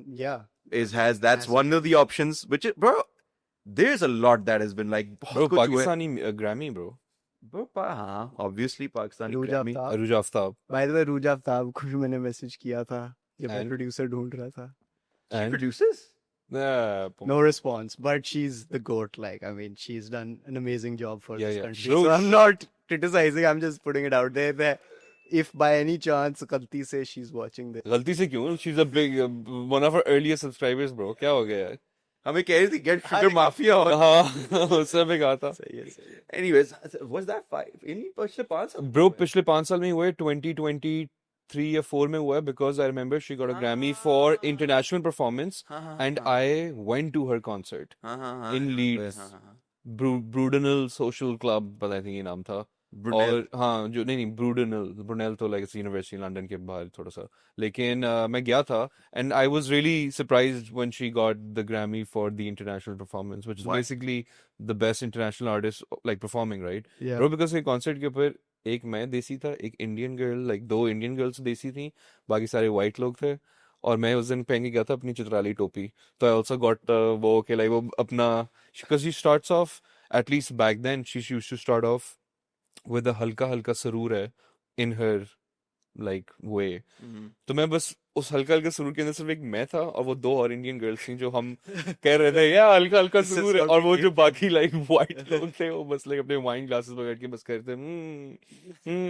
Yeah. That's Massive. one of the options, which is, bro, there's a lot that has been like bro बहुत कुछ हुआ है. Pakistani Grammy bro. Bro, हाँ, obviously Pakistani Arooj Grammy. Aftab. Arooj Aftab. By the way Arooj Aftab को भी मैंने message किया था जब मैं And? प्रोड्यूसर ढूंढ रहा था. She And? produces? No response, but she's the goat. Like, I mean, she's done an amazing job for Yeah, this yeah. country. Bro, So I'm not criticizing. I'm just putting it out there that if by any chance गलती से she's watching this, गलती से क्यों? She's a big one of our earliest subscribers bro. क्या हो गया यार? हमें कह रही थी get sugar mafia और हाँ उससे मैं कहा था. सही है. Anyways, was that 5? इन्हीं पिछले 5 साल Bro पिछले 5 साल में हुआ है. 2023 या 4 में हुआ है because I remember she got a Grammy for international performance and I went to her concert in Leeds. Brudenell Social Club पता नहीं ये नाम था. और हाँ जो नहीं ब्रूडेनल तो लाइक यूनिवर्सिटी लंदन के बाहर थोड़ा सा. लेकिन मैं गया था and I was really surprised when she got the Grammy for the international performance, which is Why? basically the best international artist like performing, right? yeah, Bro, because ये concert के ऊपर एक मैं देसी था, एक Indian girl, like 2 Indian girls देसी थी, बाकी सारे वाइट लोग थे. और मैं उस दिन पहन के गया था अपनी चित्राली टोपी. तो I also got वो के like वो अपना, because she starts off, at least back then she used to start off with a हल्का हल्का सरूर है in her like way. तो मैं बस उस हल्का हल्का सरूर के अंदर सिर्फ एक मैं था और वो 2 और इंडियन गर्ल्स थी जो हम कह रहे थे यार हल्का हल्का सरूर है. और वो जो बाकी लाइक वाइट लोग थे वो बस लाइक अपने वाइन ग्लासेस पकड़ के बस कर रहे थे.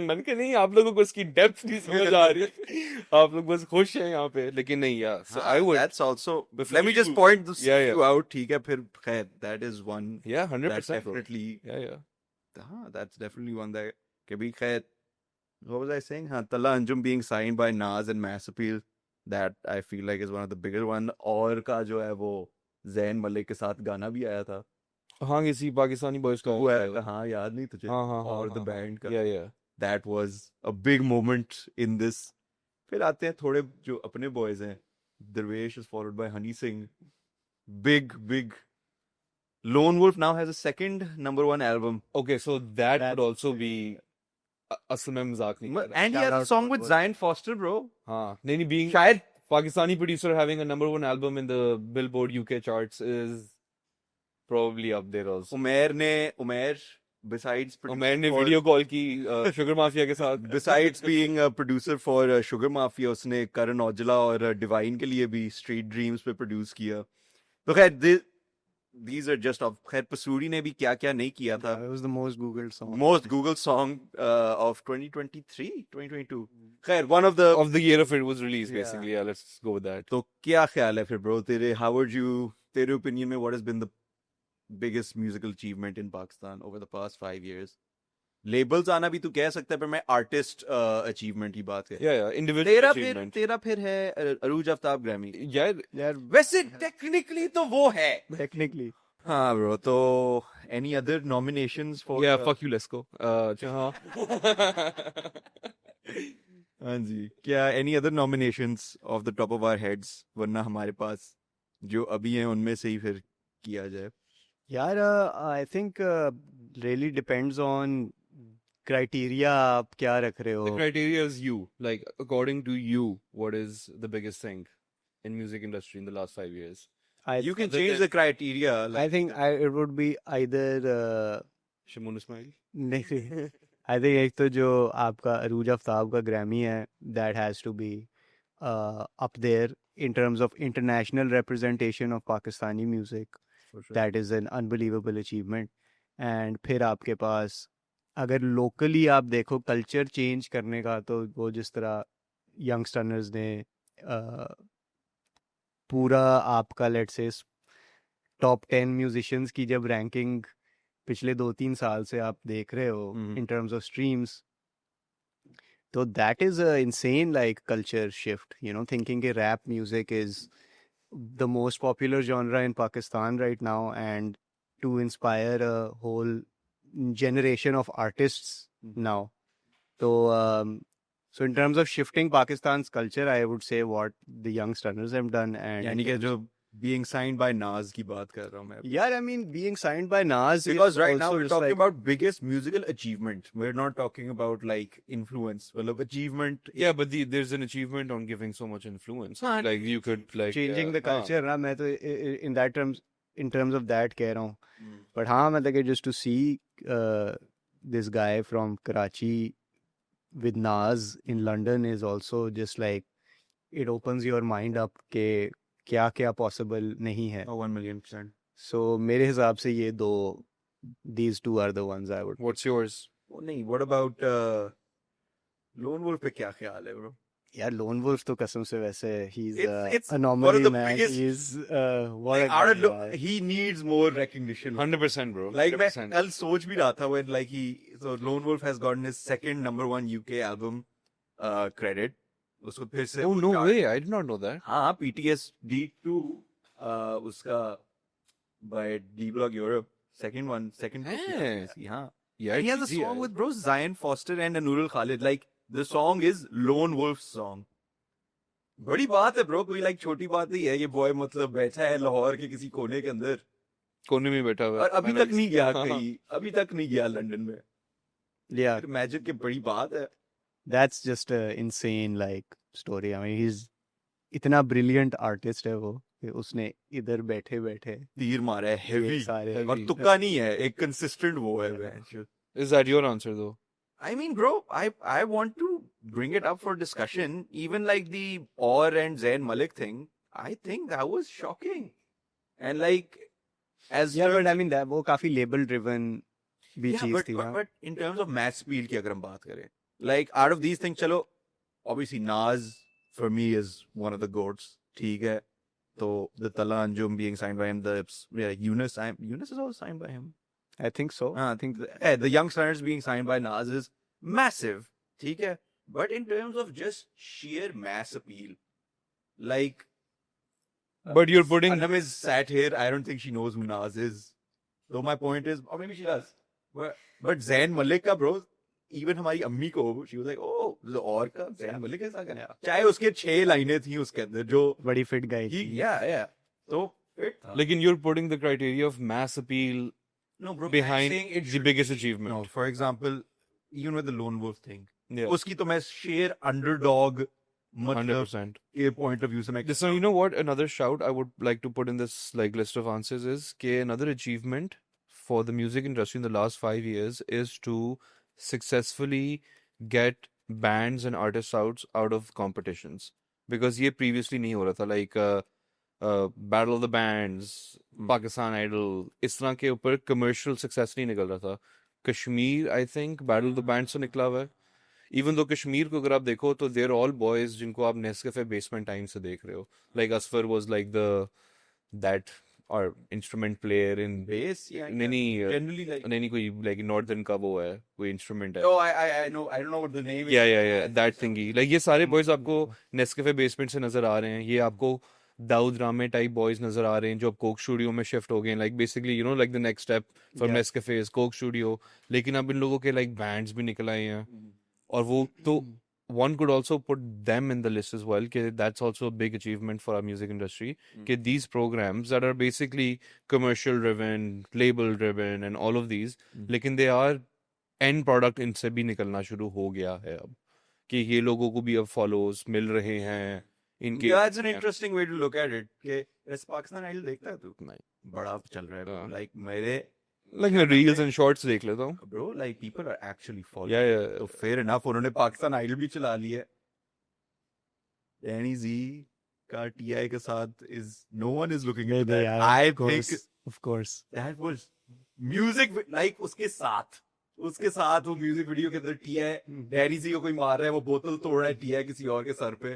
मैंने कहा नहीं आप लोगों को इसकी डेप्थ नहीं समझ आ रही है, आप लोग बस खुश हैं यहाँ पे. लेकिन नहीं यार, so I would, that's also, before let me just you- point this Yeah, yeah. you out. ठीक है, फिर खैर that is one yeah, that 100% bro. definitely, Yeah. that's definitely one that can be खैर. What was I saying? हाँ, Tala Anjum being signed by Nas and Mass Appeal, that I feel like is one of the bigger one. और का जो है वो जैन मलिक के साथ गाना भी आया था. हाँ किसी पाकिस्तानी बॉयज का वो है, हाँ याद नहीं तुझे? हाँ और the हाँ, band का. yeah. That was a big moment in this. फिर आते हैं थोड़े जो अपने boys हैं. Darvesh is followed by Honey Singh. Big. Lone Wolf now has a second #1 album. Okay, so that That- would also be असल में मजाक नहीं कर रहा. And he Shout has a out song to with Lone Zion Foster, bro. हाँ नहीं being शायद Pakistani producer having a #1 album in the Billboard UK charts is probably up there also. Umer besides और मैंने video call की sugar mafia के साथ. besides being a producer for Sugar Mafia, उसने करण औजला और डिवाइन के लिए भी Street Dreams पे प्रोड्यूस किया. तो खैर these are just of खैर पसूरी ने भी क्या क्या नहीं किया था. It was the most Googled song. Most Google song of 2023, 2022. खैर one of the Of the year of it was released, Yeah. basically. Yeah, let's go with that. तो क्या ख्याल है फिर bro तेरे how would you तेरे opinion में what has been the biggest musical achievement in Pakistan over the past 5 years? Labels आना भी तू कह सकता है पर मैं artist achievement की बात कर. Yeah, yeah. Individual achievement. तेरा फिर है अरूज आफ्ताब ग्रैमी. Yeah, Yeah, वैसे technically तो वो है. technically. हाँ bro तो any other nominations for yeah, fuck you, let's go. हाँ. हाँ जी क्या any other nominations off the top of our heads वरना हमारे पास जो अभी हैं उनमें से ही फिर किया जाए. यार I think really depends on criteria आप क्या रख रहे The हो. criteria is you. Like, according to you, what is the biggest thing in music industry in the last 5 years? You can other change than- the criteria I like think it would be either Shamoon Ismail? नहीं I think एक तो जो आपका अरूज आफ्ताब का Grammy है that has to be up there in terms of international representation of Pakistani music. For sure. That is an unbelievable achievement. And फिर आपके पास अगर लोकली आप देखो कल्चर चेंज करने का तो वो जिस तरह यंगस्टर्स ने पूरा आपका लेट से टॉप 10 म्यूजिशियंस की जब रैंकिंग पिछले 2-3 साल से आप देख रहे हो Mhm. In terms of streams तो that is a insane like culture shift you know thinking कि rap music is the most popular genre in Pakistan right now, and to inspire a whole generation of artists now. So in terms of shifting Pakistan's culture, I would say what the young stunners have done. And यानी कि जो being signed by Nas की बात कर रहा हूँ मैं. yeah, I mean being signed by Nas Because is right now also we're just talking like, about biggest musical achievement. We're not talking about like influence. Well, achievement. Yeah, but there's an achievement on giving so much influence. हाँ. Like, you could, like... changing the हाँ. culture. ना मैं तो in that terms of that कह रहा हूँ. Mm. But हाँ मतलब कि just to see this guy from Karachi with Nas in London is also just like it opens your mind up के क्या क्या possible नहीं है. Oh, 1,000,000%. So मेरे हिसाब से ये दो these two are the ones I would. What's yours? Oh, नहीं. What about Lone Wolf पे क्या ख्याल है bro? यार Lone Wolf तो कसम से वैसे he's It's a one of anomaly the man. biggest- He's what a Out of guy. he needs more recognition. 100%, bro. Like मैं 100%. कल सोच भी रहा था when like so Lone Wolf has gotten his second #1 UK album credit. उसको फिर से Oh, वो no chart- way. I did not know that. हाँ PTSD2 उसका by D Block Europe second Hey. two. हाँ. Yeah, He has a song with bro Zion Foster and Anurul Khalid. Like the song is Lone Wolf's song. बड़ी बात है bro कोई like छोटी बात नहीं है ये बॉय मतलब बैठा है लाहौर के किसी कोने के अंदर कोने में बैठा हुआ और है. अभी मैंने- तक नहीं गया हाँ, हाँ. कहीं अभी तक नहीं गया लंदन में Yeah, फिर मैजिक की बड़ी बात है that's just a insane like story. I mean he's इतना brilliant artist है वो कि उसने इधर बैठे बैठे तीर मारा है हेवी सारे और heavy. तुक्का नहीं है एक कंसिस्टेंट वो है bench. Is that your answer, though? I mean bro I want to bring it up for discussion even like the Aur and Zayn Malik thing I think that was shocking and like as Yeah, but terms- I mean that वो काफी label driven भी Yeah, चीज but, थी. but, हाँ. but in terms of mass appeal की अगर हम बात करें like out of these things चलो obviously Nas for me is one of the goats ठीक है तो the Tala Anjum being signed by him the Yunus is also signed by him I think so. I think the young stars being signed by Nas is massive ठीक है but in terms of just sheer mass appeal like But you're putting... Anam is sat here. I don't think she knows who Nas is. Though my point is, or maybe she does. But Zayn Malik का bro, even हमारी अम्मी को, she was like, oh, the और का Zayn Malik है साथ Yeah. चाहे उसके 6 लाइनें थी उसके अंदर जो बड़ी fit guy he, थी. yeah. तो fit था. Like, you're putting the criteria of mass appeal No, bro. behind I'm saying it the should biggest be- achievement. No, for example, even with the Lone Wolf thing, Yeah, उसकी तो मैं sheer underdog मतलब 100%. के point of view से मैं So, you know what? Another shout I would like to put in this like list of answers is कि another achievement for the music industry in the last 5 years is to successfully get bands and artists out of competitions. Because ये previously नहीं हो रहा था. Like battle of the bands, Pakistan idol, इस तरह के ऊपर कमर्शियल सक्सेस नहीं निकल रहा था. Kashmir I think battle of the bands से निकला हुआ है. इवन दो कश्मीर को अगर आप देखो तो देर ऑल बॉयज जिनको आप नेस्कैफे बेसमेंट टाइम से देख रहे हो. Like Asfar was like the that और instrument player in bass, yeah, नहीं नहीं generally like. नहीं नहीं कोई लाइक नॉर्दर्न का वो है, कोई इंस्ट्रूमेंट है. Oh, I know. I don't know what the name is. या दैट थिंगी. लाइक ये सारे बॉयज आपको नेस्कैफे बेसमेंट से नजर आ रहे हैं. ये आपको दाऊद रामे टाइप बॉयज नजर आ रहे हैं जो अब कोक स्टूडियो में शिफ्ट हो गए हैं. Like basically you know like the next step from Yeah. Nescafe is Coke studio. लेकिन अब इन लोगों के लाइक बैंड्स भी निकल आए हैं और वो तो one could also put them in the list as well. That's also a big achievement for our music industry. These programs that are basically commercial driven, label driven, and all of these, लेकिन they are end product इनसे भी निकलना शुरू हो गया है अब. कि ये लोगों को भी अब follows मिल रहे हैं. इनके Yeah, it's an interesting way to look at it. कि ऐसे पाकिस्तान आइडल देखता है तू? नहीं. बड़ा चल रहा है. हाँ. Like मेरे Like मैं reels and shorts देख लेता हूँ. bro, like people are actually following. Yeah. So fair enough. उन्होंने पाकिस्तान आइडल भी चला लिया है. Danny Z का TI के साथ is no one is looking at that. Yeah, I of course, think of course. that was music like उसके साथ वो म्यूजिक वीडियो के अंदर TI Danny Z को कोई मार रहा है, वो बोतल तोड़ रहा है TI किसी और के सर पे.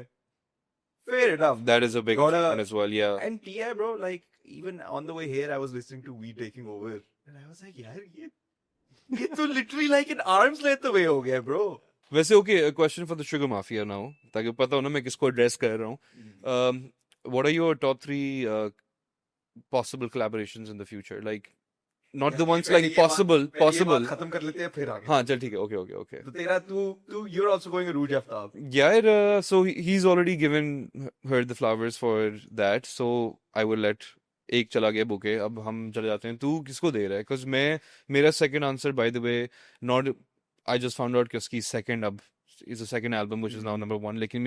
Fair enough. That is a big Gotta- one as well. Yeah. And TI, bro, like even on the way here, I was listening to We Taking Over, and I was like, यार ये तो literally like an arm's length away हो गया, bro. वैसे okay, a question for the sugar mafia now, ताकि पता हो ना मैं किसको address कर रहा हूँ. What are your top 3 possible collaborations in the future? Like not the ones like possible. खत्म कर लेते हैं फिर आगे. हाँ चल ठीक है. Okay. तो तेरा तू you're also going Arooj Aftab. Yeah, so he's already given her the flowers for that, so I will let एक चला गया बुके. अब हम चले जाते हैं. तू किसको दे रहा है? Because मेरा second answer by the way, not I just found out कि उसकी second अब is a second album which is now number 1. लेकिन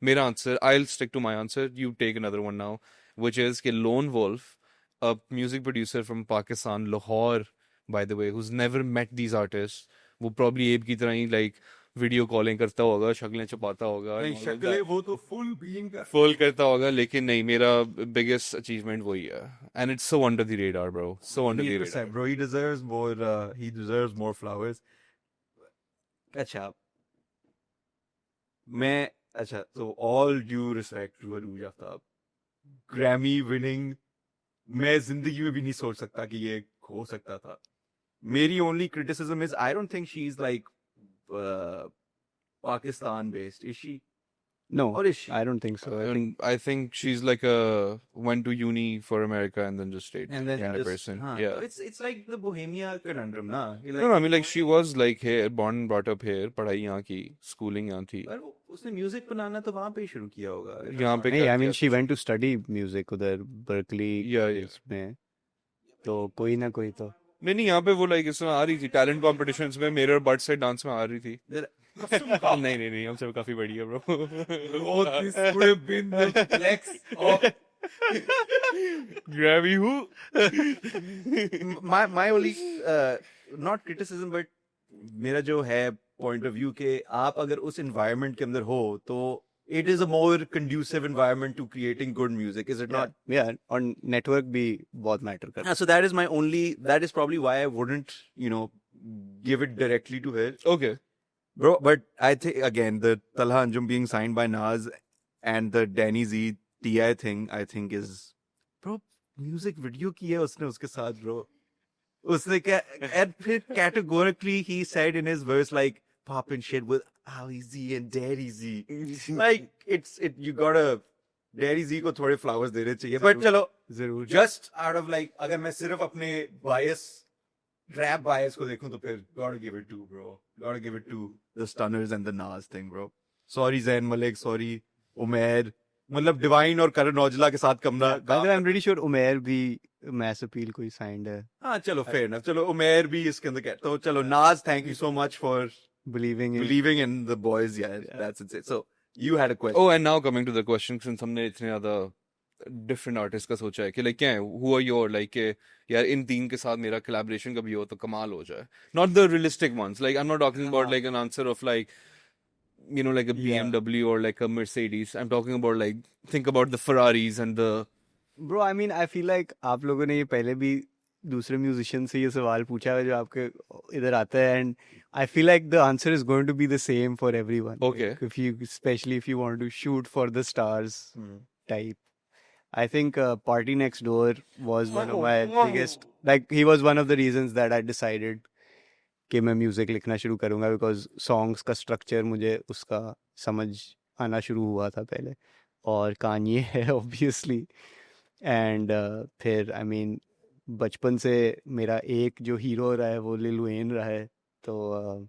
मेरा answer, I'll stick to my answer. You take another one now, which is कि Lone Wolf, a music producer from Pakistan, Lahore, by the way, who's never met these artists. वो probably एब की तरह ही like video calling करता होगा, शक्लें छुपाता होगा, नहीं शक्लें वो तो full being का. फुल करता होगा. लेकिन नहीं, मेरा biggest achievement वही है. And it's so under the radar, bro. So under the radar. 100%, bro. He deserves more flowers. अच्छा so all due respect to Arooj Aftab, Grammy winning, मैं जिंदगी में भी नहीं सोच सकता कि ये हो सकता था. मेरी only criticism is I don't think she's like Pakistan based. Is she? No, Or is she? I don't think so. I think she's like went to uni for America and then just stayed. And then kind of just, person. हाँ, Yeah. it's like the Bohemia conundrum, ना. No, I mean like she was like here, born and brought up here, पढ़ाई यहाँ की, schooling यहाँ थी. पर उसने music बनाना तो वहां पे ही शुरू किया होगा. यहाँ पे नहीं, I कर mean दिया she था. went to study music उधर Berkeley Yeah. में. तो कोई ना कोई तो. नहीं यहाँ पे वो like इसमें आ रही थी talent competitions में, मेरे और बट से डांस में आ रही थी. नहीं हमसे काफी बड़ी है bro. Oh, this would have been the flex of Grammy who? my only not criticism but मेरा जो है point of view के आप अगर उस environment के अंदर हो तो it is a more conducive environment to creating good music, is it not? Yeah, और network भी बहुत matter करता है. So that is probably why I wouldn't, give it directly to her. Okay. Bro, but I think, again, the Talha Anjum being signed by Nas and the Danny Z TI thing, I think is... Bro, music video की है उसने उसके साथ, bro. उसने क्या... And categorically, he said in his verse, like, popping shit with Ali Z and Daddy Z. Like, you gotta... Daddy Z को थोड़े flowers देने चाहिए. But चलो, जरूर. just out of like, अगर मैं सिर्फ अपने rap bias को देखूं तो फिर gotta give it to, bro. Gotta give it to the Stunners and the Nas thing, bro. Sorry Zayn Malik, sorry Umair. मतलब Divine और Karan Aujla के साथ कमरा. I'm pretty sure Umair भी Mass Appeal को ही signed है. हाँ चलो fair enough. चलो Umair भी इसके अंदर क्या. तो चलो Nas, thank you so much for Believing in the boys. Yeah, that's insane. So you had a question. Oh, and now coming to the question, since हमने इतने ज़्यादा different artists का सोचा है कि like क्या है, who are your like कि यार इन तीन के साथ मेरा collaboration कभी हो तो कमाल हो जाए. Not the realistic ones. Like I'm not talking about like an answer of like like a BMW or like a Mercedes. I'm talking about like think about the Ferraris and the Bro, I mean, I feel like आप लोगों ने ये पहले भी दूसरे musician से ये सवाल पूछा है जो आपके इधर आता है, and I feel like the answer is going to be the same for everyone. Okay. Like, especially if you want to shoot for the stars type. I think Party Next Door was one of my biggest, like he was one of the reasons that I decided कि मैं music लिखना शुरू करूँगा, because songs का structure मुझे उसका समझ आना शुरू हुआ था पहले, और कान्ये है obviously, and फिर I mean बचपन से मेरा एक जो हीरो रहा है वो लिल वेन रहा है, तो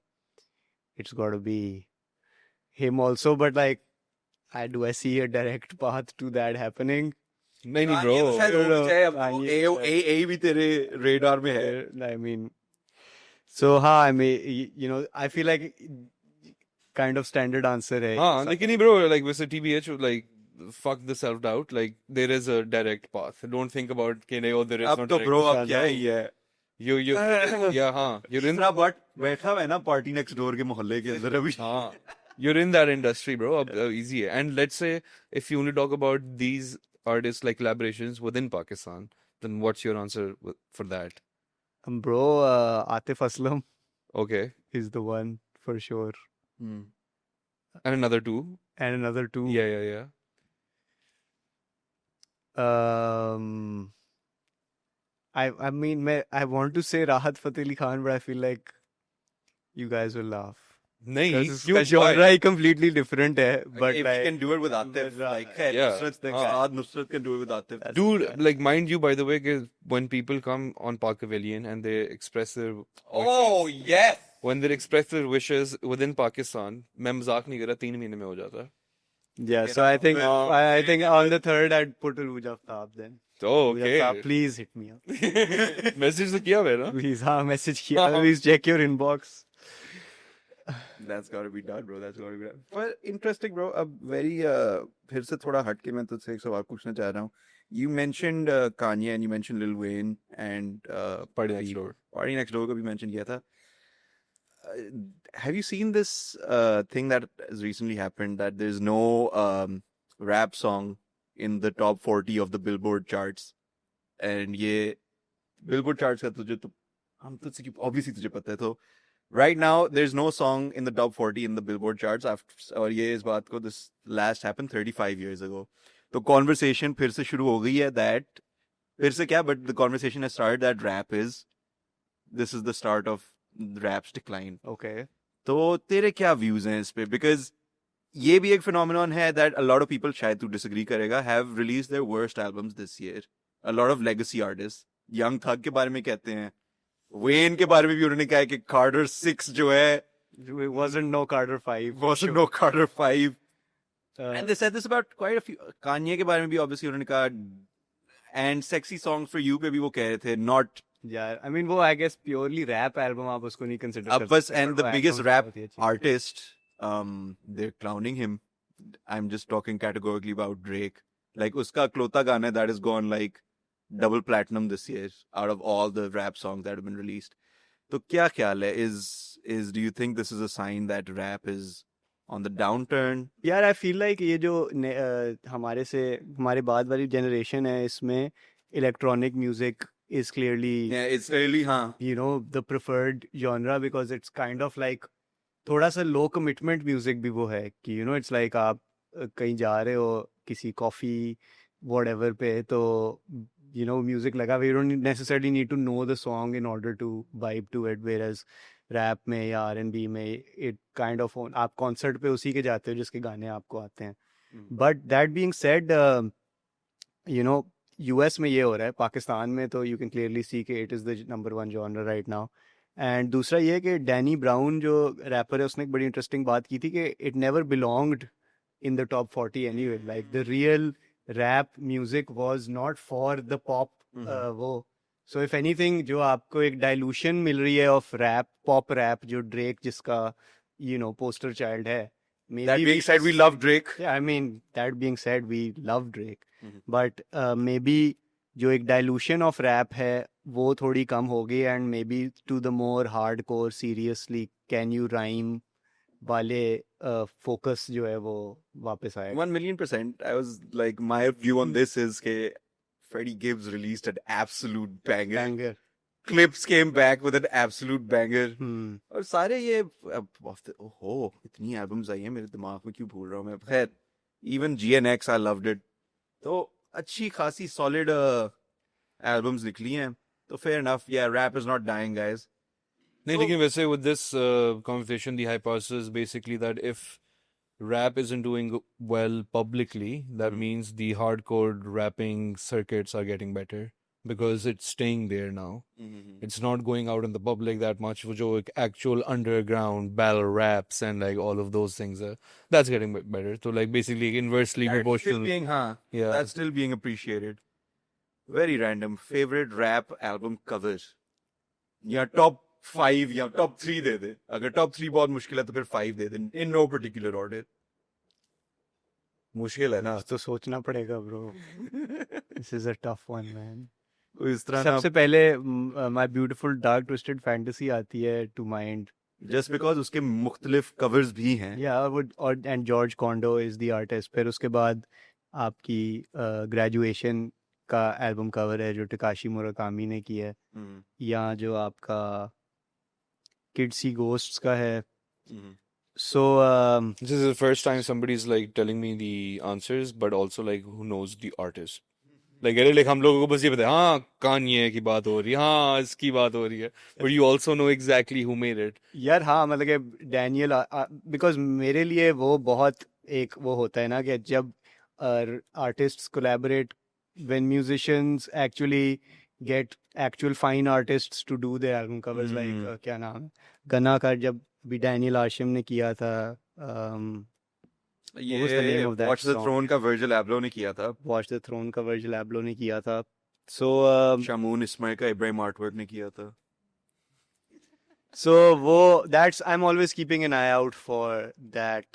it's got to be him also, but like do I see a direct path to that happening? नहीं नहीं Kanye तो शायद bro. हो भी जाए, अब Kanye ए तो ए भी तेरे radar में है. I mean, so हाँ, I mean, you know, I feel like kind of standard answer है. हाँ लेकिन नहीं bro, like वैसे TBH, like fuck the self doubt, like there is a direct path. Don't think about कि नहीं, oh there is no अब तो direct bro path. अब क्या ही है. You yeah, हाँ you're in तीसरा बट बैठा हुआ है ना पार्टी नेक्स्ट डोर के मोहल्ले के अंदर अभी. हाँ you're in that industry bro. अब easy है. And let's say if you only talk about these artists like collaborations within Pakistan, then what's your answer for that? Bro, Atif Aslam Okay. is the one for sure, And another two. and another two. Yeah. I mean, I want to say Rahat Fateh Ali Khan, but I feel like you guys will laugh. नहीं Because क्यों? उसका genre ही completely different है, but if like, he can do it with Atif, like Yeah. Nusrat can do it with Atif. Dude, like mind you, by the way, कि when people come on Park Pavilion and they express their Oh yes. when they express their wishes within Pakistan, मैं मजाक नहीं कर रहा, 3 महीने में हो जाता है. yeah. So I think I think on the third I'd put Arooj Aftab then. तो Arooj okay. Aftab, please hit me up. Message तो किया हुआ है ना? Please, हाँ, message किया. Please check your inbox. That's got to be done, bro. That's got to be done. But interesting, bro. अब very फिर से थोड़ा हट के मैं तुझसे एक सवाल पूछना चाह रहा हूँ. You mentioned Kanye and you mentioned Lil Wayne and Party Next Door. Party Next Door को भी mention किया था. Have you seen this thing that has recently happened, that there's no rap song in the top 40 of the Billboard charts? And ये Billboard charts का तुझे तो हम तुझसे obviously तुझे पता है, तो right now there's no song in the top 40 in the Billboard charts after, और ये इस बात को this last happened 35 years ago. तो conversation फिर से शुरू हो गई है that फिर से क्या, but the conversation has started that this is the start of rap's decline. Okay. तो तेरे क्या views हैं इस पे? Because ये भी एक phenomenon है that a lot of people, शायद तू disagree करेगा, have released their worst albums this year. A lot of legacy artists. Young Thug के बारे में कहते हैं. Wayne के बारे में भी उन्होंने कहा है कि Carter 6 जो है, It wasn't no Carter 5. wasn't no Carter 5. Uh, And they said this about quite a few. Kanye के बारे में भी obviously उन्होंने कहा, and Sexy Songs for You पे भी वो कह रहे थे, not yeah, I mean, वो I guess purely rap album आप उसको नहीं consider कर Abbas, सकते, and but the वो biggest album rap बहुत ही अच्छी है. artist, they're clowning him. I'm just talking categorically about Drake. Like uska Klota Gana that has gone like double platinum this year out of all the rap songs that have been released. So kya ख्याल है? Is do you think this is a sign that rap is on the downturn? यार I feel like ये जो हमारे बाद वाली generation है, इसमें electronic music is clearly, Yeah, it's really you know, the preferred genre, because it's kind of like थोड़ा सा low commitment music भी वो है कि you know, it's like आप कहीं जा रहे हो किसी coffee whatever पे, तो you know, music लगा हुआ, you don't necessarily need to know the song in order to vibe to it, whereas rap में या R&B में it kind of आप concert पे उसी के जाते हो जिसके गाने आपको आते हैं. But that being said, you know, US में ये हो रहा है, पाकिस्तान में तो you can clearly see कि it is the number one genre right now. And दूसरा ये कि डैनी ब्राउन जो रैपर है, उसने एक बड़ी इंटरेस्टिंग बात की थी कि it never belonged in the top 40 anyway. Like the real rap music was not for the pop वो. So if anything, जो आपको एक dilution मिल रही है of rap, pop rap, जो Drake जिसका you know poster child है. That being said, we love Drake. Yeah, I mean, that being said, we love Drake. But maybe जो एक dilution of rap है, वो थोड़ी कम होगी, and maybe to the more hardcore, seriously, can you rhyme वाले focus जो है वो वापस आएगा. 1,000,000%. I was like, my view on this is कि Freddie Gibbs released an absolute banger. Banger. Clips came back with an absolute banger. और सारे ये ओहो इतनी एल्बम्स आई हैं मेरे दिमाग में क्यों भूल रहा हूँ मैं खैर even GNX I loved it तो अच्छी खासी solid एल्बम्स निकली हैं तो fair enough yeah rap is not dying guys नहीं So- लेकिन वैसे with this conversation the hypothesis is basically that if rap isn't doing well publicly that means the hardcore rapping circuits are getting better because it's staying there now. It's not going out in the public that much. वो जो एक actual underground battle raps and like all of those things that's getting better. So like basically inversely That's proportional. still being Yeah. that's still being appreciated very random favorite rap album covers या top 5 या top 3 दे दे अगर top 3 बहुत मुश्किल है तो फिर 5 दे दे in no particular order मुश्किल है ना तो सोचना पड़ेगा bro this is a tough one man तो इस तरह ना सबसे पहले my beautiful dark twisted fantasy आती है टू माइंड जस्ट बिकॉज उसके मुख्तलिफ कवर्स भी हैं या वो और and George condor is the artist फिर उसके बाद आपकी ग्रेजुएशन का एल्बम कवर है जो टकाशी मुराकामी ने किया है या जो आपका किड सी गोस्ट्स का है सो This is the first time somebody's like telling me the answers, but also like who knows the artist. Like अरे like हम लोगों को बस ये पता है हाँ कान्ये की बात हो रही है हाँ इसकी बात हो रही है but you also know exactly who made it. यार हाँ मतलब कि डैनियल बिकॉज मेरे लिए वो बहुत एक वो होता है ना कि जब artists collaborate when musicians actually get actual fine artists to do their album covers like क्या नाम है गन्ना का जब भी डैनियल आशिम ने किया था ये was the name of that Watch the song? Throne का वर्जिल एब्लो ने किया था वॉच द थ्रोन का वर्जिल एब्लो ने किया था सो शामून इस्माइल का इब्राहिम आर्टवर्क ने किया था So वो that's I'm always keeping an eye out for that.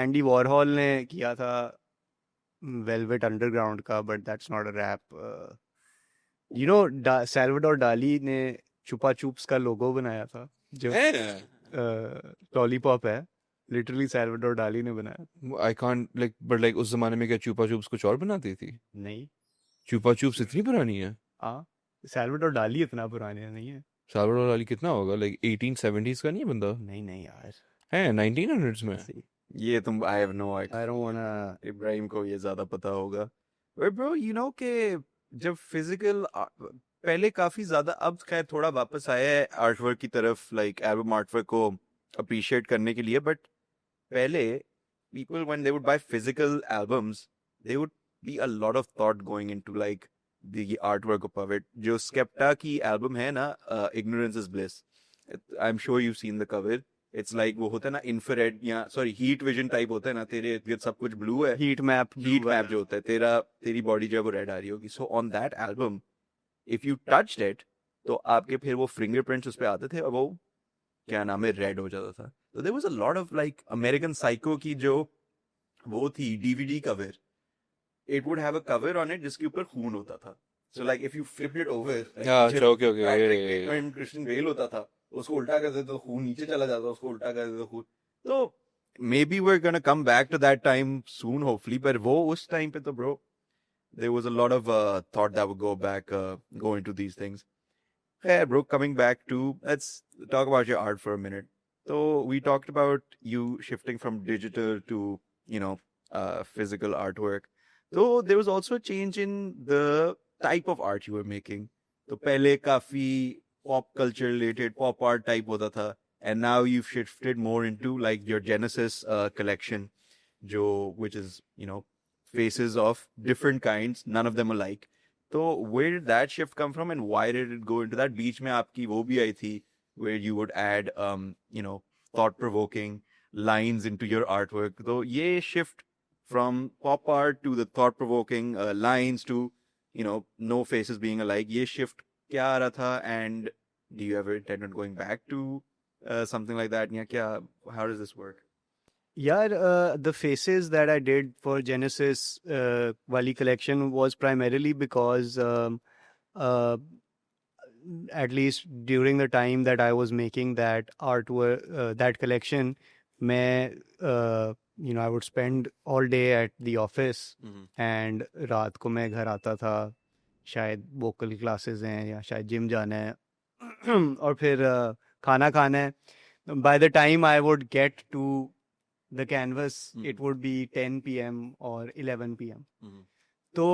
Andy Warhol ने किया था Velvet Underground का but that's not a rap. You know Salvador Dali ने चुपा चुप्स का लोगो बनाया था जो लॉलीपॉप है लिटरली सैल्वाडोर डाली ने बनाया I can't like but like उस जमाने में क्या चुपा चुप्स कुछ और बनाती थी नहीं चुपा चुप्स इतनी पुरानी है हाँ सैल्वाडोर डाली इतना पुराना नहीं है साल्वाडोर डाली कितना होगा like 1870s का नहीं है बंदा नहीं यार है 1900s में ये तुम I have no I don't wanna Ibrahim को ये ज्यादा पता होगा बट ब्रो यू नो के जब फिजिकल पहले काफी ज्यादा अब खैर थोड़ा वापस आया है आर्टवर्क की तरफ लाइक एल्बम आर्टवर्क को अप्रिशिएट करने के लिए बट पहले people when they would buy physical albums they would be a lot of thought going into like the artwork of it जो Skepta की album है ना Ignorance is Bliss I'm sure you've seen the cover it's like वो होता है ना infrared या sorry heat vision type होता है ना तेरे इर्द सब कुछ blue है heat map heat map जो होता है तेरी body जो है वो red आ रही होगी so on that album if you touched it तो आपके फिर वो fingerprints उस पे आते थे और वो क्या नाम है red हो जाता था so there was a lot of like American Psycho की जो वो थी DVD cover it would have a cover on it जिसके ऊपर खून होता था so like if you flipped it over like, अच्छा okay and Christian Bale होता था उसको उल्टा कर देते तो खून नीचे चला जाता उसको उल्टा कर देते तो खून तो maybe we're gonna come back to that time soon hopefully but वो उस time पे तो bro there was a lot of thought that would go into these things hey bro coming back to let's talk about your art for a minute so we talked about you shifting from digital to you know physical artwork so there was also a change in the type of art you were making so pehle kafi pop culture related pop art type hota tha and now you've shifted more into like your Genesis collection which is you know faces of different kinds none of them alike so where did that shift come from and why did it go into that beach mein aapki wo bhi aayi thi where you would add you know thought provoking lines into your artwork so ye shift from pop art to the thought provoking lines to you know no faces being alike ye shift kya aa raha tha and do you ever intend on going back to something like that ya kya how does this work Yeah, the faces that I did for Genesis Wali collection was primarily because at least during the time that I was making that artwork, that collection, मैं you know, I would spend all day at the office Mhm. and रात को मैं घर आता था, शायद vocal classes हैं या शायद जिम जाना है और फिर खाना खाना है. By the time I would get to the canvas, it would be 10 p.m. or 11 p.m. Mhm. तो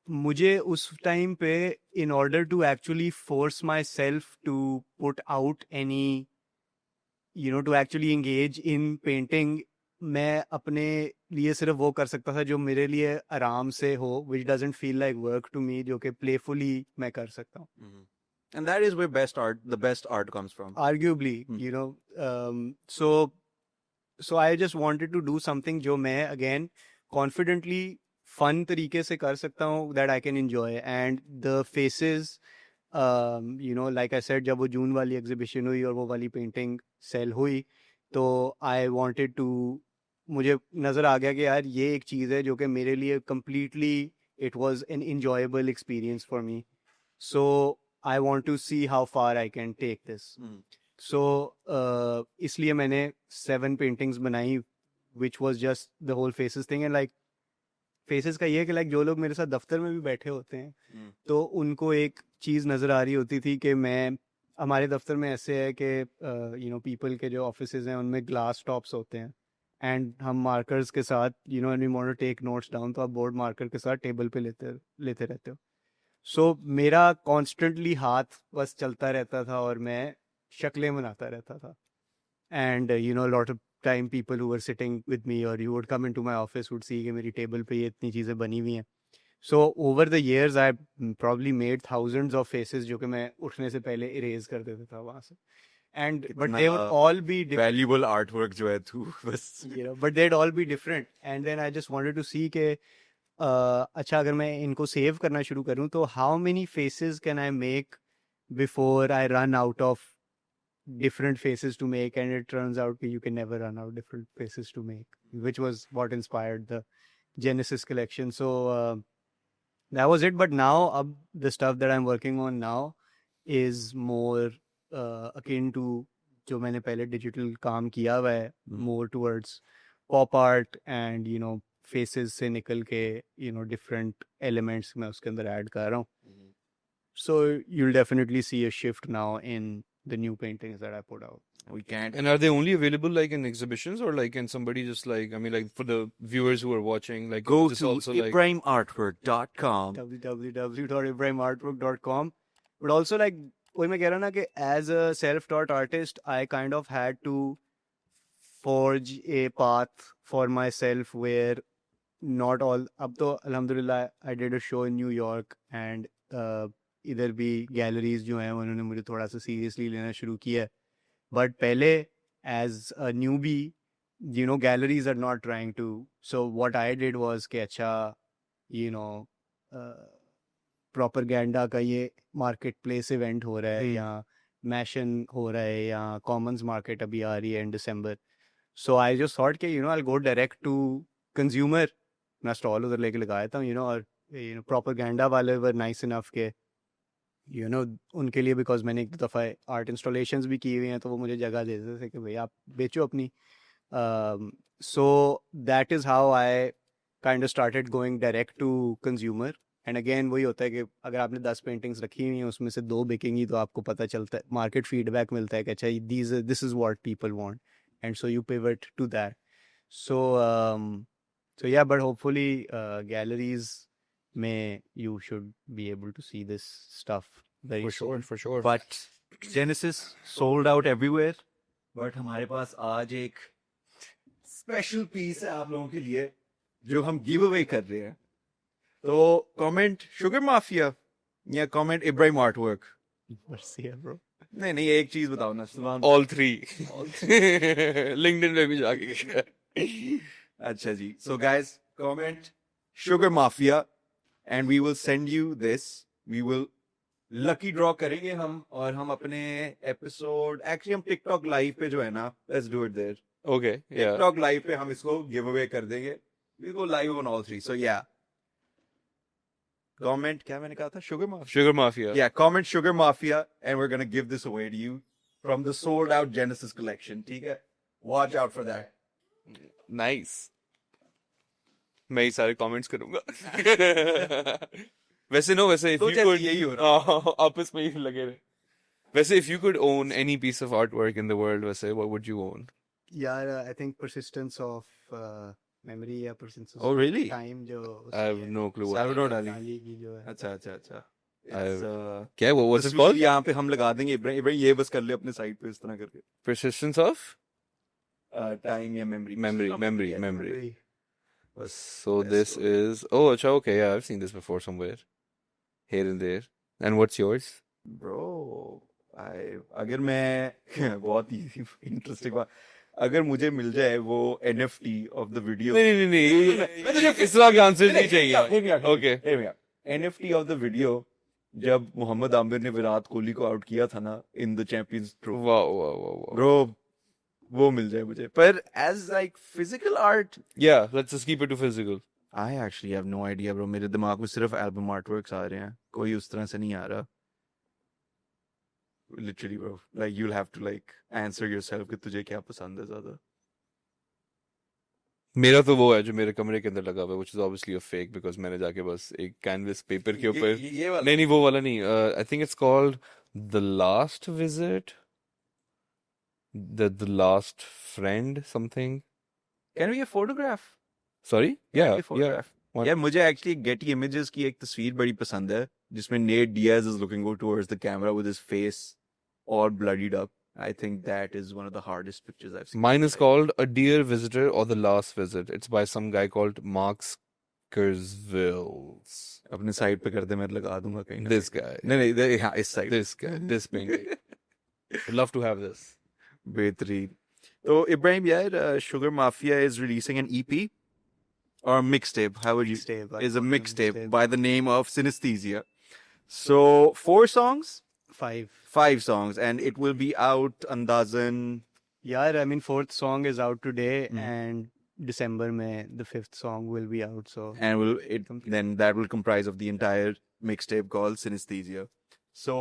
मुझे उस टाइम पे in order to actually force myself to put out any, you know, to actually engage in painting, मैं अपने लिए सिर्फ वो कर सकता था जो मेरे लिए आराम से हो, which doesn't feel like work to me, जो कि playfully मैं कर सकता हूँ. Mhm. And that is where the best art comes from. Arguably, you know, so I just wanted to do something जो मैं again confidently fun तरीके से कर सकता हूँ, that I can enjoy. And the faces, you know, like I said, जब वो जून वाली एग्जीबिशन हुई और वो वाली पेंटिंग सेल हुई, तो आई वांटेड टू, मुझे नज़र आ गया कि यार ये एक चीज़ है जो कि मेरे लिए completely it was an enjoyable experience for me. So I want to see how far I can take this. Mhm. So इसलिए मैंने 7 पेंटिंग्स बनाई, which was just the whole faces thing. And like faces का ये है कि like जो लोग मेरे साथ दफ्तर में भी बैठे होते हैं, तो उनको एक चीज़ नज़र आ रही होती थी कि मैं, हमारे दफ्तर में ऐसे है कि यू नो पीपल के जो ऑफिसेज हैं उनमें ग्लास टॉप्स होते हैं, एंड हम मार्कर्स के साथ, you know, and we want to take notes down, तो आप बोर्ड मार्कर के साथ टेबल पे लेते रहते हो. सो मेरा कॉन्स्टेंटली हाथ बस चलता रहता था और मैं शक्लें बनाता रहता था. And you know, a lot of time people who were sitting with me or you would come into my office would see कि मेरी टेबल पे ये इतनी चीज़ें बनी हुई हैं. So over the years I probably made thousands of faces जो कि मैं उठने से पहले erase कर देता था वहाँ से. And but they would all be different. Valuable artwork जो है तू बस. You know, but they'd all be different. And then I just wanted to see कि अच्छा अगर मैं इनको सेव करना शुरू करूँ तो how many faces can I make before I run out of different faces to make. And it turns out that you can never run out of different faces to make, which was what inspired the Genesis collection. So that was it. But now the stuff that I'm working on now is more akin to जो मैंने पहले digital काम किया हुआ है, more towards pop art and you know faces से निकल के you know different elements मैं उसके अंदर add कर रहा हूँ. So you'll definitely see a shift now in the new paintings that I put out. We can't. And are they only available like in exhibitions, or like can somebody just like, I mean, like for the viewers who are watching, like Go is this to also like IbrahimArtwork.com. www.ibrahimartwork.com. But also like वही मैं कह रहा ना कि as a self-taught artist, I kind of had to forge a path for myself where not all, अब तो alhamdulillah I did a show in New York and इधर भी गैलरीज जो हैं उन्होंने मुझे थोड़ा सा सीरियसली लेना शुरू किया. बट पहले as a newbie, you know, galleries are not trying to, so what I did was कि अच्छा यू नो प्रोपेगेंडा का ये मार्केट प्लेस इवेंट हो रहा है या मैशन हो रहा है या कॉमन्स मार्केट अभी आ रही है in December. So I just thought कि you know I will go direct to consumer, मैं स्टॉल उधर लेके लगाया था, यू नो, और यू नो प्रोपेगेंडा वाले वर नाइस इनफ के यू नो उनके लिए, बिकॉज मैंने एक दफ़ा आर्ट इंस्टॉलेशंस भी की हुई हैं तो वो मुझे जगह देते थे कि भाई आप बेचो अपनी. So that is how I kind of started going direct to consumer. And again वही होता है कि अगर आपने 10 पेंटिंग्स रखी हुई हैं उसमें से 2 बिकेंगी तो आपको पता चलता है, मार्केट फीडबैक मिलता है कि अच्छा this is what people want, and so you pivot to that. So yeah, but hopefully galleries may, you should be able to see this stuff very soon. for sure. But Genesis sold out everywhere. But हमारे पास आज एक special piece है आप लोगों के लिए जो हम गिव अवे कर रहे हैं. तो कमेंट शुगर माफिया या comment Ibrahim artwork. Mercy, bro. नहीं एक चीज बताओ ना सलमान. All three. LinkedIn पे भी जाके. अच्छा जी. So guys, comment Sugar Mafia and we will send you this. We will lucky draw करेंगे हम, और हम अपने एपिसोड एक्चुअली हम टिकटॉक लाइव पे जो है ना, let's do it there. Okay, yeah. TikTok live पे हम इसको गिव अवे कर देंगे. We go live on all 3. So yeah. Comment क्या मैंने कहा था? Sugar Mafia. Sugar Mafia. Yeah, comment Sugar Mafia and we're gonna give this away to you from the sold out Genesis collection. ठीक है? Watch out for that. Nice. मैं ही सारे comments करूंगा वैसे नो वैसे if तो you जैसे could यही हो रहा हाँ, आपस में ही लगे रहे वैसे if you could own any piece of artwork in the world वैसे what would you own यार I think persistence of memory या persistence Oh of really? time जो I have no clue what Salvador Dali. डाली की जो है अच्छा अच्छा अच्छा I've- It's, क्या है वो what's it तस्वीर called यहाँ पे हम लगा देंगे इब्राहिम इब्राहिम ये बस कर ले अपने साइड पे इस तरह करके persistence of टाइम या मेमोरी memory बस so best this story. is oh अच्छा okay yeah I've seen this before somewhere here and there and what's yours Bro, अगर मैं बहुत ही इंटरेस्टिंग बात अगर मुझे मिल जाए वो NFT ऑफ द वीडियो नहीं इस तरह के आंसर नहीं चाहिए okay NFT of the video जब मोहम्मद आमिर ने विराट कोहली को आउट किया था ना in the champions trophy wow bro वो मिल जाए मुझे पर as like physical art yeah let's just keep it to physical I actually have no idea bro मेरे दिमाग में सिर्फ एल्बम आर्टवर्क्स आ रहे हैं कोई उस तरह से नहीं आ रहा literally bro like you will have to like answer yourself कि तुझे क्या पसंद है ज्यादा मेरा तो वो है जो मेरे कमरे के अंदर लगा हुआ है which is obviously a fake because मैंने जाके बस एक कैनवस पेपर के ऊपर ये वाला नहीं वो वाला नहीं I think it's called the last visit the last friend something can be a photograph sorry yeah photograph What? यार मुझे एक्चुअली गेटी इमेजेस की एक तस्वीर बड़ी पसंद है जिसमें Nate Diaz is looking towards the camera with his face all bloodied up. I think that is one of the hardest pictures I've seen. Mine is called A Dear Visitor or The Last Visit. It's by some guy called Mark Kurzweils. अपने side पे कर दे मैं लगा दूंगा कहीं ना This guy. नहीं नहीं हाँ इस side This guy. This painting. Would love to have this. बेहतरीन तो इब्राहिम यार Sugar Mafia is releasing an EP or a mixtape however you Mixtape, I is a call it a mixtape mixtape. by the name of Synesthesia so 4 songs 5 songs and it will be out andazan यार I mean fourth song is out today Mhm. and December में the fifth song will be out so and then that will comprise of the entire mixtape called Synesthesia so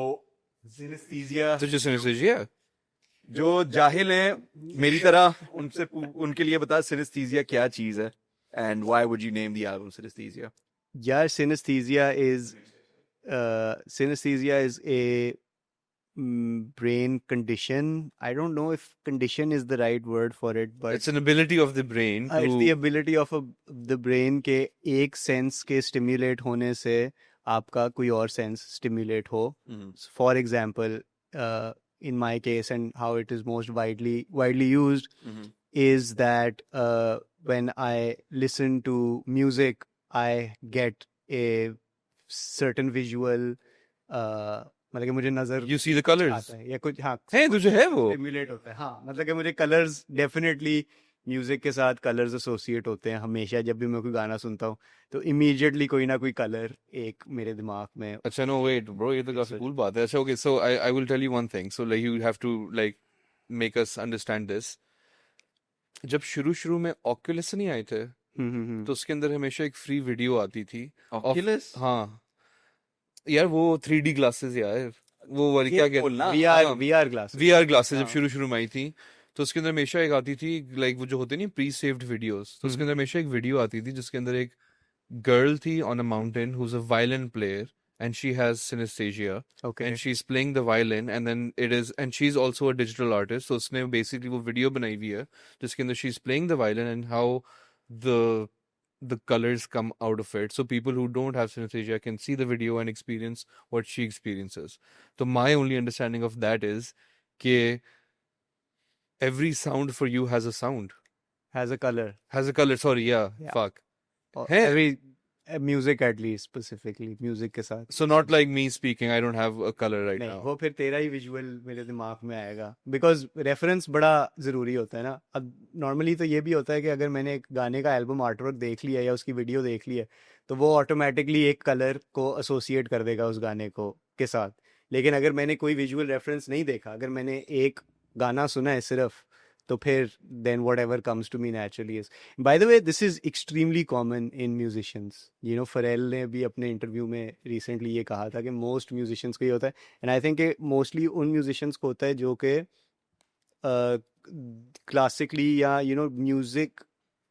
Synesthesia So just anesthesia. जो जाहिल हैं मेरी तरह उनके लिए बता सिनेस्थीसिया क्या चीज है and why would you name the album Synesthesia yeah synesthesia is a brain condition. I don't know if condition is the right word for it but It's an ability of the brain to. it's the ability of the brain के एक sense के stimulate होने से आपका कोई और sense stimulate हो. For example, in my case and how it is most widely used is that when I listen to music, I get a certain visual मतलब कि मुझे नजर You see the colors. आता है या कुछ हाँ Hey, तुझे है वो? स्टिमुलेट होता है हाँ मतलब कि मुझे कलर्स डेफिनेटली म्यूजिक के साथ कलर्स एसोसिएट होते हैं हमेशा जब भी मैं कोई गाना सुनता हूँ तो इमीडिएटली कोई ना कोई कलर एक मेरे दिमाग में अच्छा no wait bro ये तो काफी cool बात है अच्छा okay so I will tell you one thing so like you have to like make us understand this जब शुरू में Oculus नहीं आए थे तो उसके अंदर हमेशा एक फ्री वीडियो आती थी Oculus हाँ यार वो 3D ग्लासेस यार वो वाली क्या कहते वीआर ग्लास वीआर ग्लासेस जब शुरू में आई थी तो उसके अंदर हमेशा एक आती थी लाइक वो जो होते नहीं प्री सेव्ड वीडियोस तो उसके अंदर हमेशा एक वीडियो आती थी जिसके अंदर एक गर्ल थी on a mountain who is a violin player and she has synesthesia okay and she's playing the violin and then it is and she's also a digital artist so उसने basically वो video बनाई हुई है जिसके अंदर she's playing the violin and how the colors come out of it so people who don't have synesthesia can see the video and experience what she experiences so my only understanding of that is कि every sound for you has a sound has a color sorry yeah. fuck or Hey. every music at least specifically music के साथ so not like me speaking I don't have a color right नहीं now वो फिर तेरा ही visual मेरे दिमाग में आएगा बिकॉज रेफरेंस बड़ा जरूरी होता है ना अब नॉर्मली तो ये भी होता है कि अगर मैंने एक गाने का एल्बम आर्टवर्क देख लिया या उसकी वीडियो देख ली है तो वो ऑटोमेटिकली एक कलर को एसोसिएट कर देगा उस गाने को के साथ लेकिन अगर मैंने कोई विजुअल रेफरेंस नहीं देखा अगर मैंने एक गाना सुना है सिर्फ तो फिर then whatever comes to me naturally is by the way this is extremely common in musicians you know Pharrell ने भी अपने इंटरव्यू में recently ये कहा था कि most musicians को ये होता है and I think mostly उन musicians को होता है जो कि classically या you know music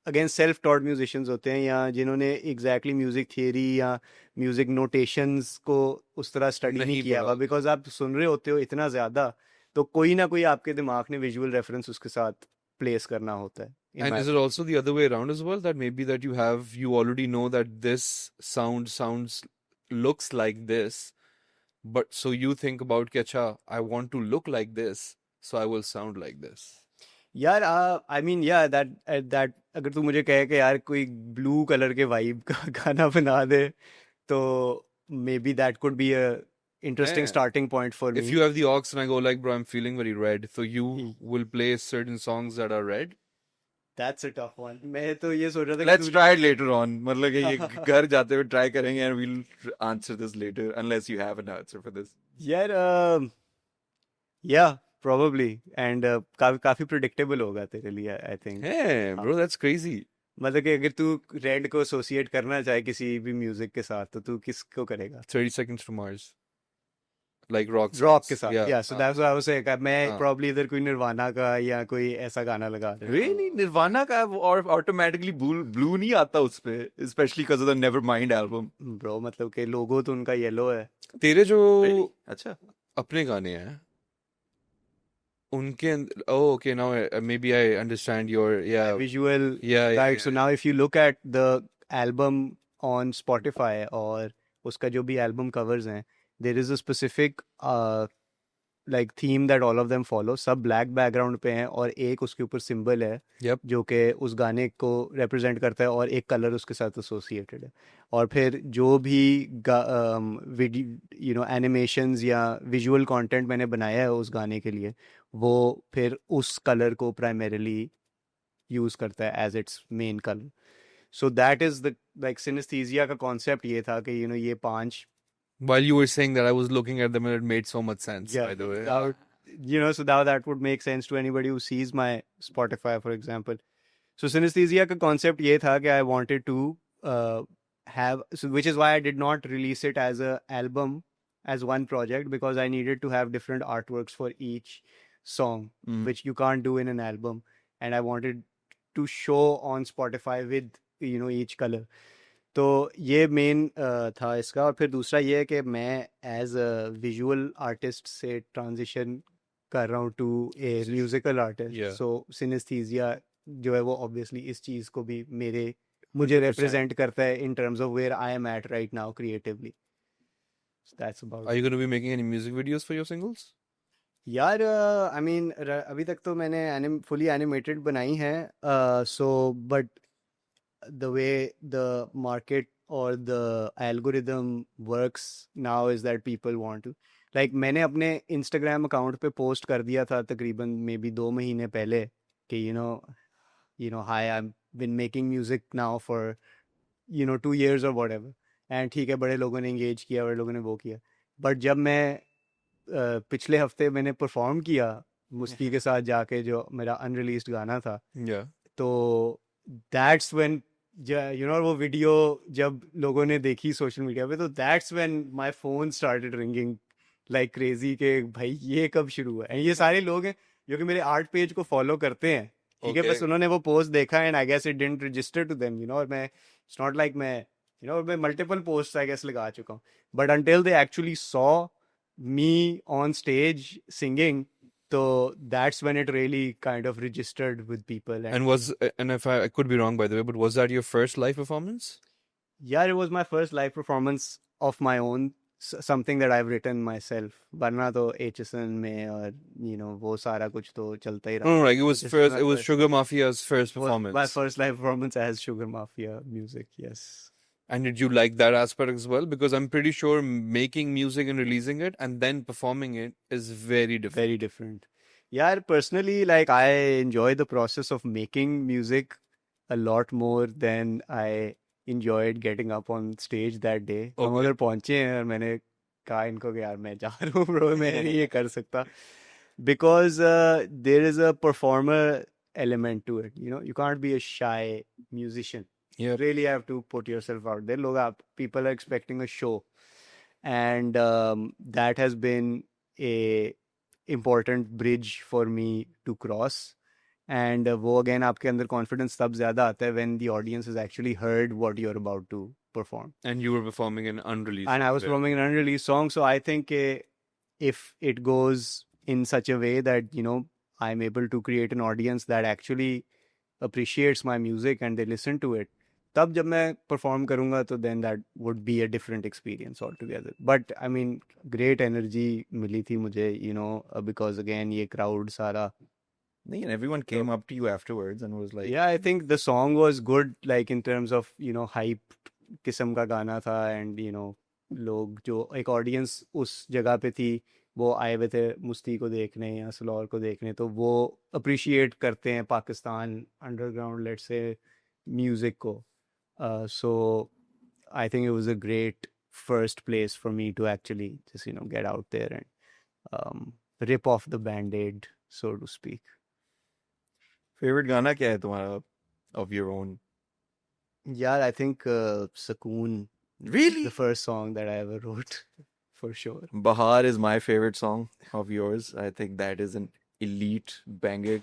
again self taught musicians होते हैं या जिन्होंने एग्जैक्टली म्यूजिक थियरी या म्यूजिक नोटेशंस को उस तरह स्टडी नहीं नहीं किया पढ़ा हुआ, होता। बिकॉज आप सुन रहे होते हो इतना ज्यादा, तो कोई ना कोई आपके दिमाग ने विजुअल रेफरेंस उसके साथ प्लेस करना होता है, इन And my is it also the other way around as well? That maybe that you already know that this sounds looks like this, but so you think about कि अच्छा, I want to look like this, so I will sound like this. यार I mean या that अगर तू मुझे कहे कि यार कोई ब्लू कलर के वाइब का गाना बना दे, तो may be that could be a interesting Yeah. Starting point for If me. you have the aux and I go like, bro, I'm feeling very red, so you will play certain songs that are red. That's a tough one. मैं तो ये सोच रहा था कि Let's तू try it later on. मतलब कि ये घर जाते हुए try करेंगे and we'll answer this later unless you have an answer for this. यार या probably and काफी प्रिडिक्टेबल होगा तेरे लिए, I think. Hey, bro, that's crazy. मतलब कि अगर तू रेड को एसोसिएट करना चाहे किसी भी म्यूजिक के साथ, तो तू किसको करेगा? 30 Seconds to Mars. Like rock rock के songs. साथ. Yeah. या so that's why I was saying मैं हाँ. प्रॉब्ली इधर कोई निर्वाणा का या कोई ऐसा गाना लगा दे. Really? Nirvana का वो और automatically blue नहीं आता उस पे, especially because of the Nevermind album. Bro मतलब कि लोगो तो उनका येलो है. तेरे जो Really? अच्छा. अपने गाने हैं उनके oh okay now maybe I understand your yeah Visual yeah guide. So now if you look at the album on Spotify और उसका जो भी album covers हैं, there is a specific like theme that all of them follow. सब black background पे हैं और एक उसके ऊपर symbol है Yep. जो कि उस गाने को represent करता है और एक color उसके साथ associated है. और फिर जो भी वीडियो animations या visual content मैंने बनाया है उस गाने के लिए, वो फिर उस color को primarily यूज करता है as its main colour. So that is the like synaesthesia का कॉन्सेप्ट ये था कि ये 5 while you were saying that I was looking at them and it made so much sense yeah by the way. so now that would make sense to anybody who sees my Spotify for example. So synesthesia का concept ये था कि I wanted to have, so which is why I did not release it as a album as one project, because I needed to have different artworks for each song, which you can't do in an album, and I wanted to show on Spotify with each color. तो ये main था इसका. और फिर दूसरा ये है कि मैं एज अ विजुअल आर्टिस्ट से ट्रांजिशन कर रहा हूँ to a musical artist. Yeah. So synaesthesia जो है वो ऑब्वियसली इस चीज़ को भी मुझे 100%. रिप्रेजेंट करता है in terms of where I am at right now creatively. That's Are about. you going to be making any music videos for your singles? यार आई मीन अभी तक तो मैंने फुली एनिमेटेड बनाई हैं. So but the way the market or the algorithm works now is that people want to, like मैंने अपने Instagram account पे post कर दिया था तकरीबन मे बी 2 महीने पहले कि hi, I've been making music now for 2 years or whatever, and ठीक है बड़े लोगों ने engage किया, बड़े लोगों ने वो किया. बट जब मैं पिछले हफ्ते मैंने परफॉर्म किया मुस्की के साथ जाके, जो मेरा अनरिलीज्ड गाना था, Yeah. तो दैट्स व्हेन वो वीडियो जब लोगों ने देखी सोशल मीडिया पे, तो that's when my phone started ringing like crazy के भाई ये कब शुरू हुआ. एंड ये सारे लोग हैं जो कि मेरे आर्ट पेज को फॉलो करते हैं, ठीक है, Okay. बस उन्होंने वो पोस्ट देखा and I guess it didn't register to them, और मैं इट्स नॉट लाइक मैं मल्टीपल पोस्ट आई गेस लगा चुका हूँ, but until they actually saw me on stage singing, so that's when it really kind of registered with people. And if I could be wrong by the way, but was that your first live performance? Yeah, it was my first live performance of my own, something that I've written myself. वरना तो HSN में और वो सारा कुछ तो चलता ही No, रहा. like it was This is first. my It was first- Sugar Mafia's first was performance. my first live performance as Sugar Mafia music. Yes. And did you like that aspect as well? Because I'm pretty sure making music and releasing it and then performing it is very different. Very different. Yeah, personally, like I enjoy the process of making music a lot more than I enjoyed getting up on stage that day. हम Okay. उधर पहुंचे हैं और मैंने कहा इनको कि यार मैं जा रहा हूँ bro, मैं नहीं ये कर सकता, because there is a performer element to it. You can't be a shy musician. Yeah. You really have to put yourself out there. People are expecting a show, and that has been a important bridge for me to cross. and वो again आपके अंदर confidence तब ज़्यादा आता है when the audience has actually heard what you're about to perform. And you were performing an unreleased And I song was there. performing an unreleased song, so I think if it goes in such a way that I'm able to create an audience that actually appreciates my music and they listen to it, तब जब मैं perform करूँगा तो then that would be a different experience altogether. But I mean, great energy मिली थी मुझे because again ये crowd सारा. And everyone came up to you afterwards and was like, Yeah, I think the song was good, like in terms of hype किस्म का गाना था, and लोग जो एक audience उस जगह पे थी वो आए हुए थे मुस्ती को देखने या सलौर को देखने, तो वो appreciate करते हैं Pakistan underground, let's say, music को. So I think it was a great first place for me to actually just get out there and rip off the band-aid, so to speak. favorite गाना क्या है तुम्हारा of your own? Yeah, I think Sakoon, Really? the first song that I ever wrote, for sure. Bahar is my favorite song of yours. I think that is an elite banger.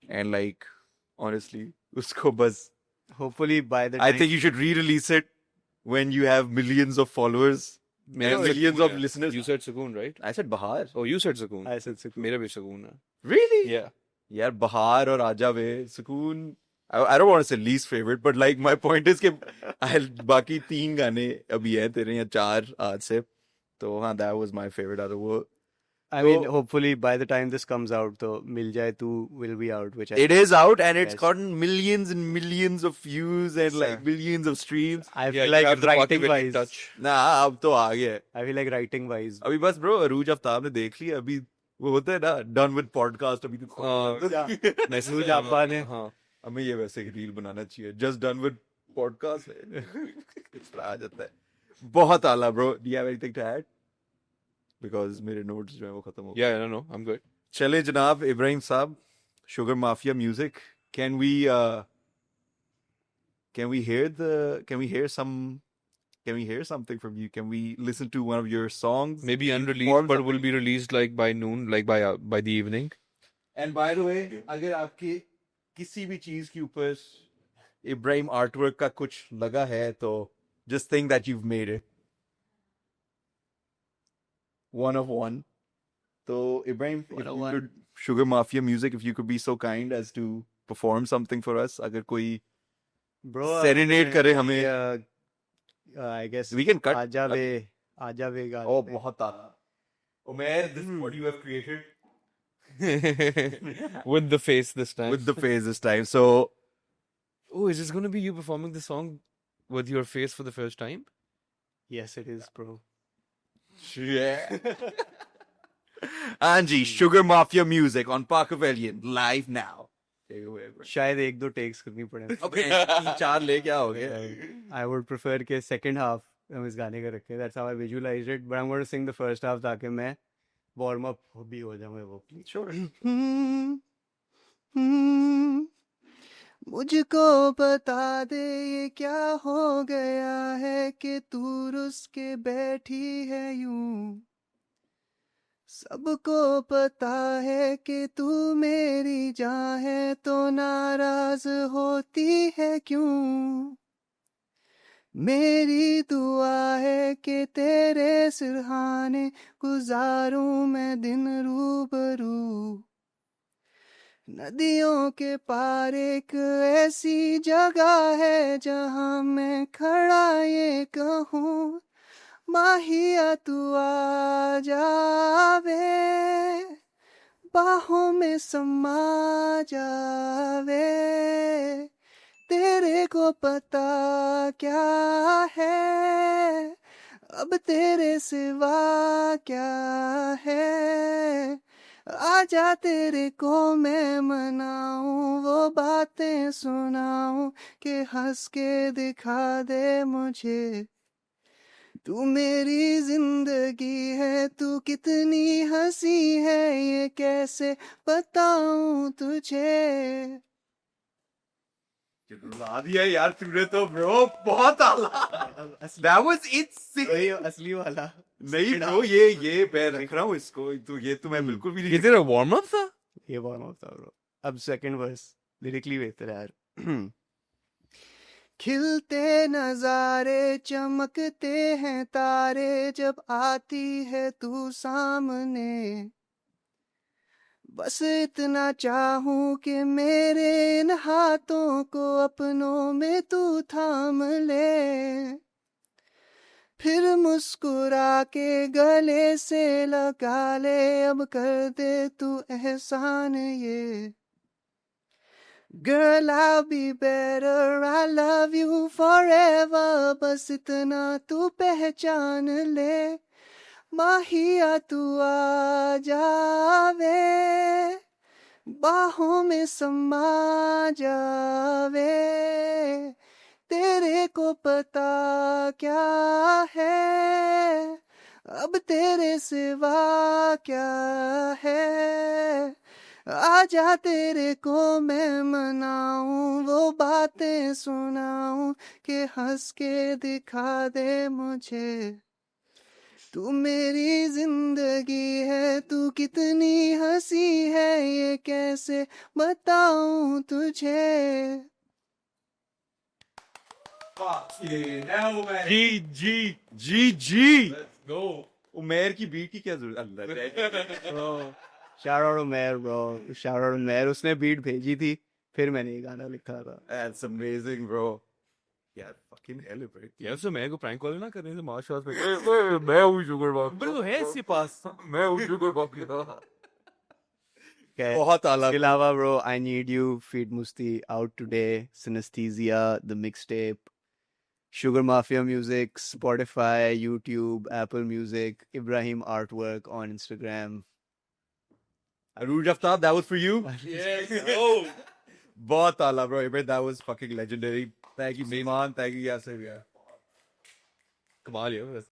And like, honestly, usko bas. Hopefully by the I time think you should re-release it when you have millions of followers. मेरा and भी millions Sukoon of है. listeners. You said Sukoon, right? I said Bahar. Oh, you said Sukoon. I said Sakoon. मेरा भी Sukoon है. Really? Yeah. यार बहार और आजा वे सुकून. I don't want to say least favorite, but like my point is कि बाकी 3 गाने अभी हैं तेरे या 4 आज से, तो हाँ, that was my favorite out of वो. I mean, hopefully by the time this comes out, तो मिल जाए तू will be out, which It is out and it's Yes. gotten millions and millions of views and like millions of streams. I Yeah, feel you like have the writing Machiavelli wise, touch. ना अब तो आ गया है. I feel like writing wise. अभी बस bro अरूज आफ्ताब ने देख लिया. अभी वो होता है ना done with podcast. अभी तो Arooj Appa ने हाँ. हमें ये वैसे ही रील बनाना चाहिए. Just done with podcast. इस तरह आ जाता है. बहुत आला bro. Do you have anything to add? Because मेरे notes जो है वो खत्म हो गए. Yeah, no, I'm good. चले जनाब इब्राहिम साहब, Sugar Mafia music. Can we hear something from you? Can we listen to one of your songs? Maybe unreleased, Forms but of- will be released like by noon, like by the evening. And by the way, अगर आपके किसी भी चीज के ऊपर Ibrahim artwork का कुछ लगा है तो just think that you've made it. One of one. So Ibrahim, if you could, Sugar Mafia music, if you could be so kind as to perform something for us, अगर कोई bro serenade करे हमें. I guess We can cut. आजा वे गा Oh, लेते हैं. बहुत आला. Umair, this is what you have created With the face this time. with the phase this time. So, Oh, is this going to be you performing the song with your face for the first time? Yes, it is, bro. yeah. Anji, Sugar Mafia music on Parkavelian live now. Take it away, bro. शायद 1-2 takes करनी पड़े. अबे 3-4 ले क्या हो गया? I would prefer के second half हम इस गाने का रखें. That's how I visualized it. But I'm going to sing the first half ताकि मैं warm up भी हो जाऊँ वो. Sure. मुझको बता दे ये क्या हो गया है कि तू रुस के बैठी है यूं. सबको पता है कि तू मेरी जान है तो नाराज होती है क्यों. मेरी दुआ है कि तेरे सिरहाने गुजारूं मैं दिन रूबरू. नदियों के पार एक ऐसी जगह है जहां मैं खड़ा ये कहूँ माहिया तू आ जावे बाहों में समा जावे. तेरे को पता क्या है अब तेरे सिवा क्या है. आजा तेरे को मैं मनाऊं वो बातें सुनाऊं कि हंस के दिखा दे मुझे. तू मेरी जिंदगी है तू कितनी हंसी है ये कैसे बताऊं तुझे. रुला दिया यार तूने तो bro. बहुत आला. That was insane. असली वाला. नहीं bro, ये मैं रख रहा हूँ इसको. तो ये तो मैं बिल्कुल भी ये नहीं. तेरा warm up था? ये वार्म अप था bro. अब सेकंड वर्स लिरिकली बेहतर है यार. खिलते नजारे चमकते हैं तारे जब आती है तू सामने. बस इतना चाहूं कि मेरे इन हाथों को अपनों में तू थाम ले. फिर मुस्कुरा के गले से लगा ले. अब कर दे तू एहसान ये. Girl, I'll be better. I love you forever. बस इतना तू पहचान ले. माहिया तू आ जावे. बाहों में समा जावे. तेरे को पता क्या है. अब तेरे सिवा क्या है. आजा तेरे को मैं मनाऊं. वो बातें सुनाऊं कि हंस के दिखा दे मुझे. तू मेरी जिंदगी है. तू कितनी हंसी है ये कैसे बताऊं तुझे. Fucking hell, man. GG. GG. Let's go. उमेर की बीट की क्या जरूरत अंदर है. Shout out to Umair, bro. Shout out to Umair. उसने बीट भेजी थी फिर मैंने ये गाना लिखा था. That's amazing, bro. Yeah, fucking hell, bro. यार उससे मैं को प्रैंक कॉल ना करने से मार्शल पे मैं हूँ शुगर बॉब. बड़े तो है इसके पास. मैं हूँ शुगर बॉब की तरह. Okay. बहुत आला. इसके अलावा bro, I Need You, Feed Musti out today. Synesthesia, the mixtape. Sugar Mafia Music, Spotify, YouTube, Apple Music, Ibrahim Artwork on Instagram. Arooj Aftab, that was for you. Yes. Oh. बहुत आला, bro. That was fucking legendary. Thank you, Seeman. Thank you, Yasir. कमाल है बस.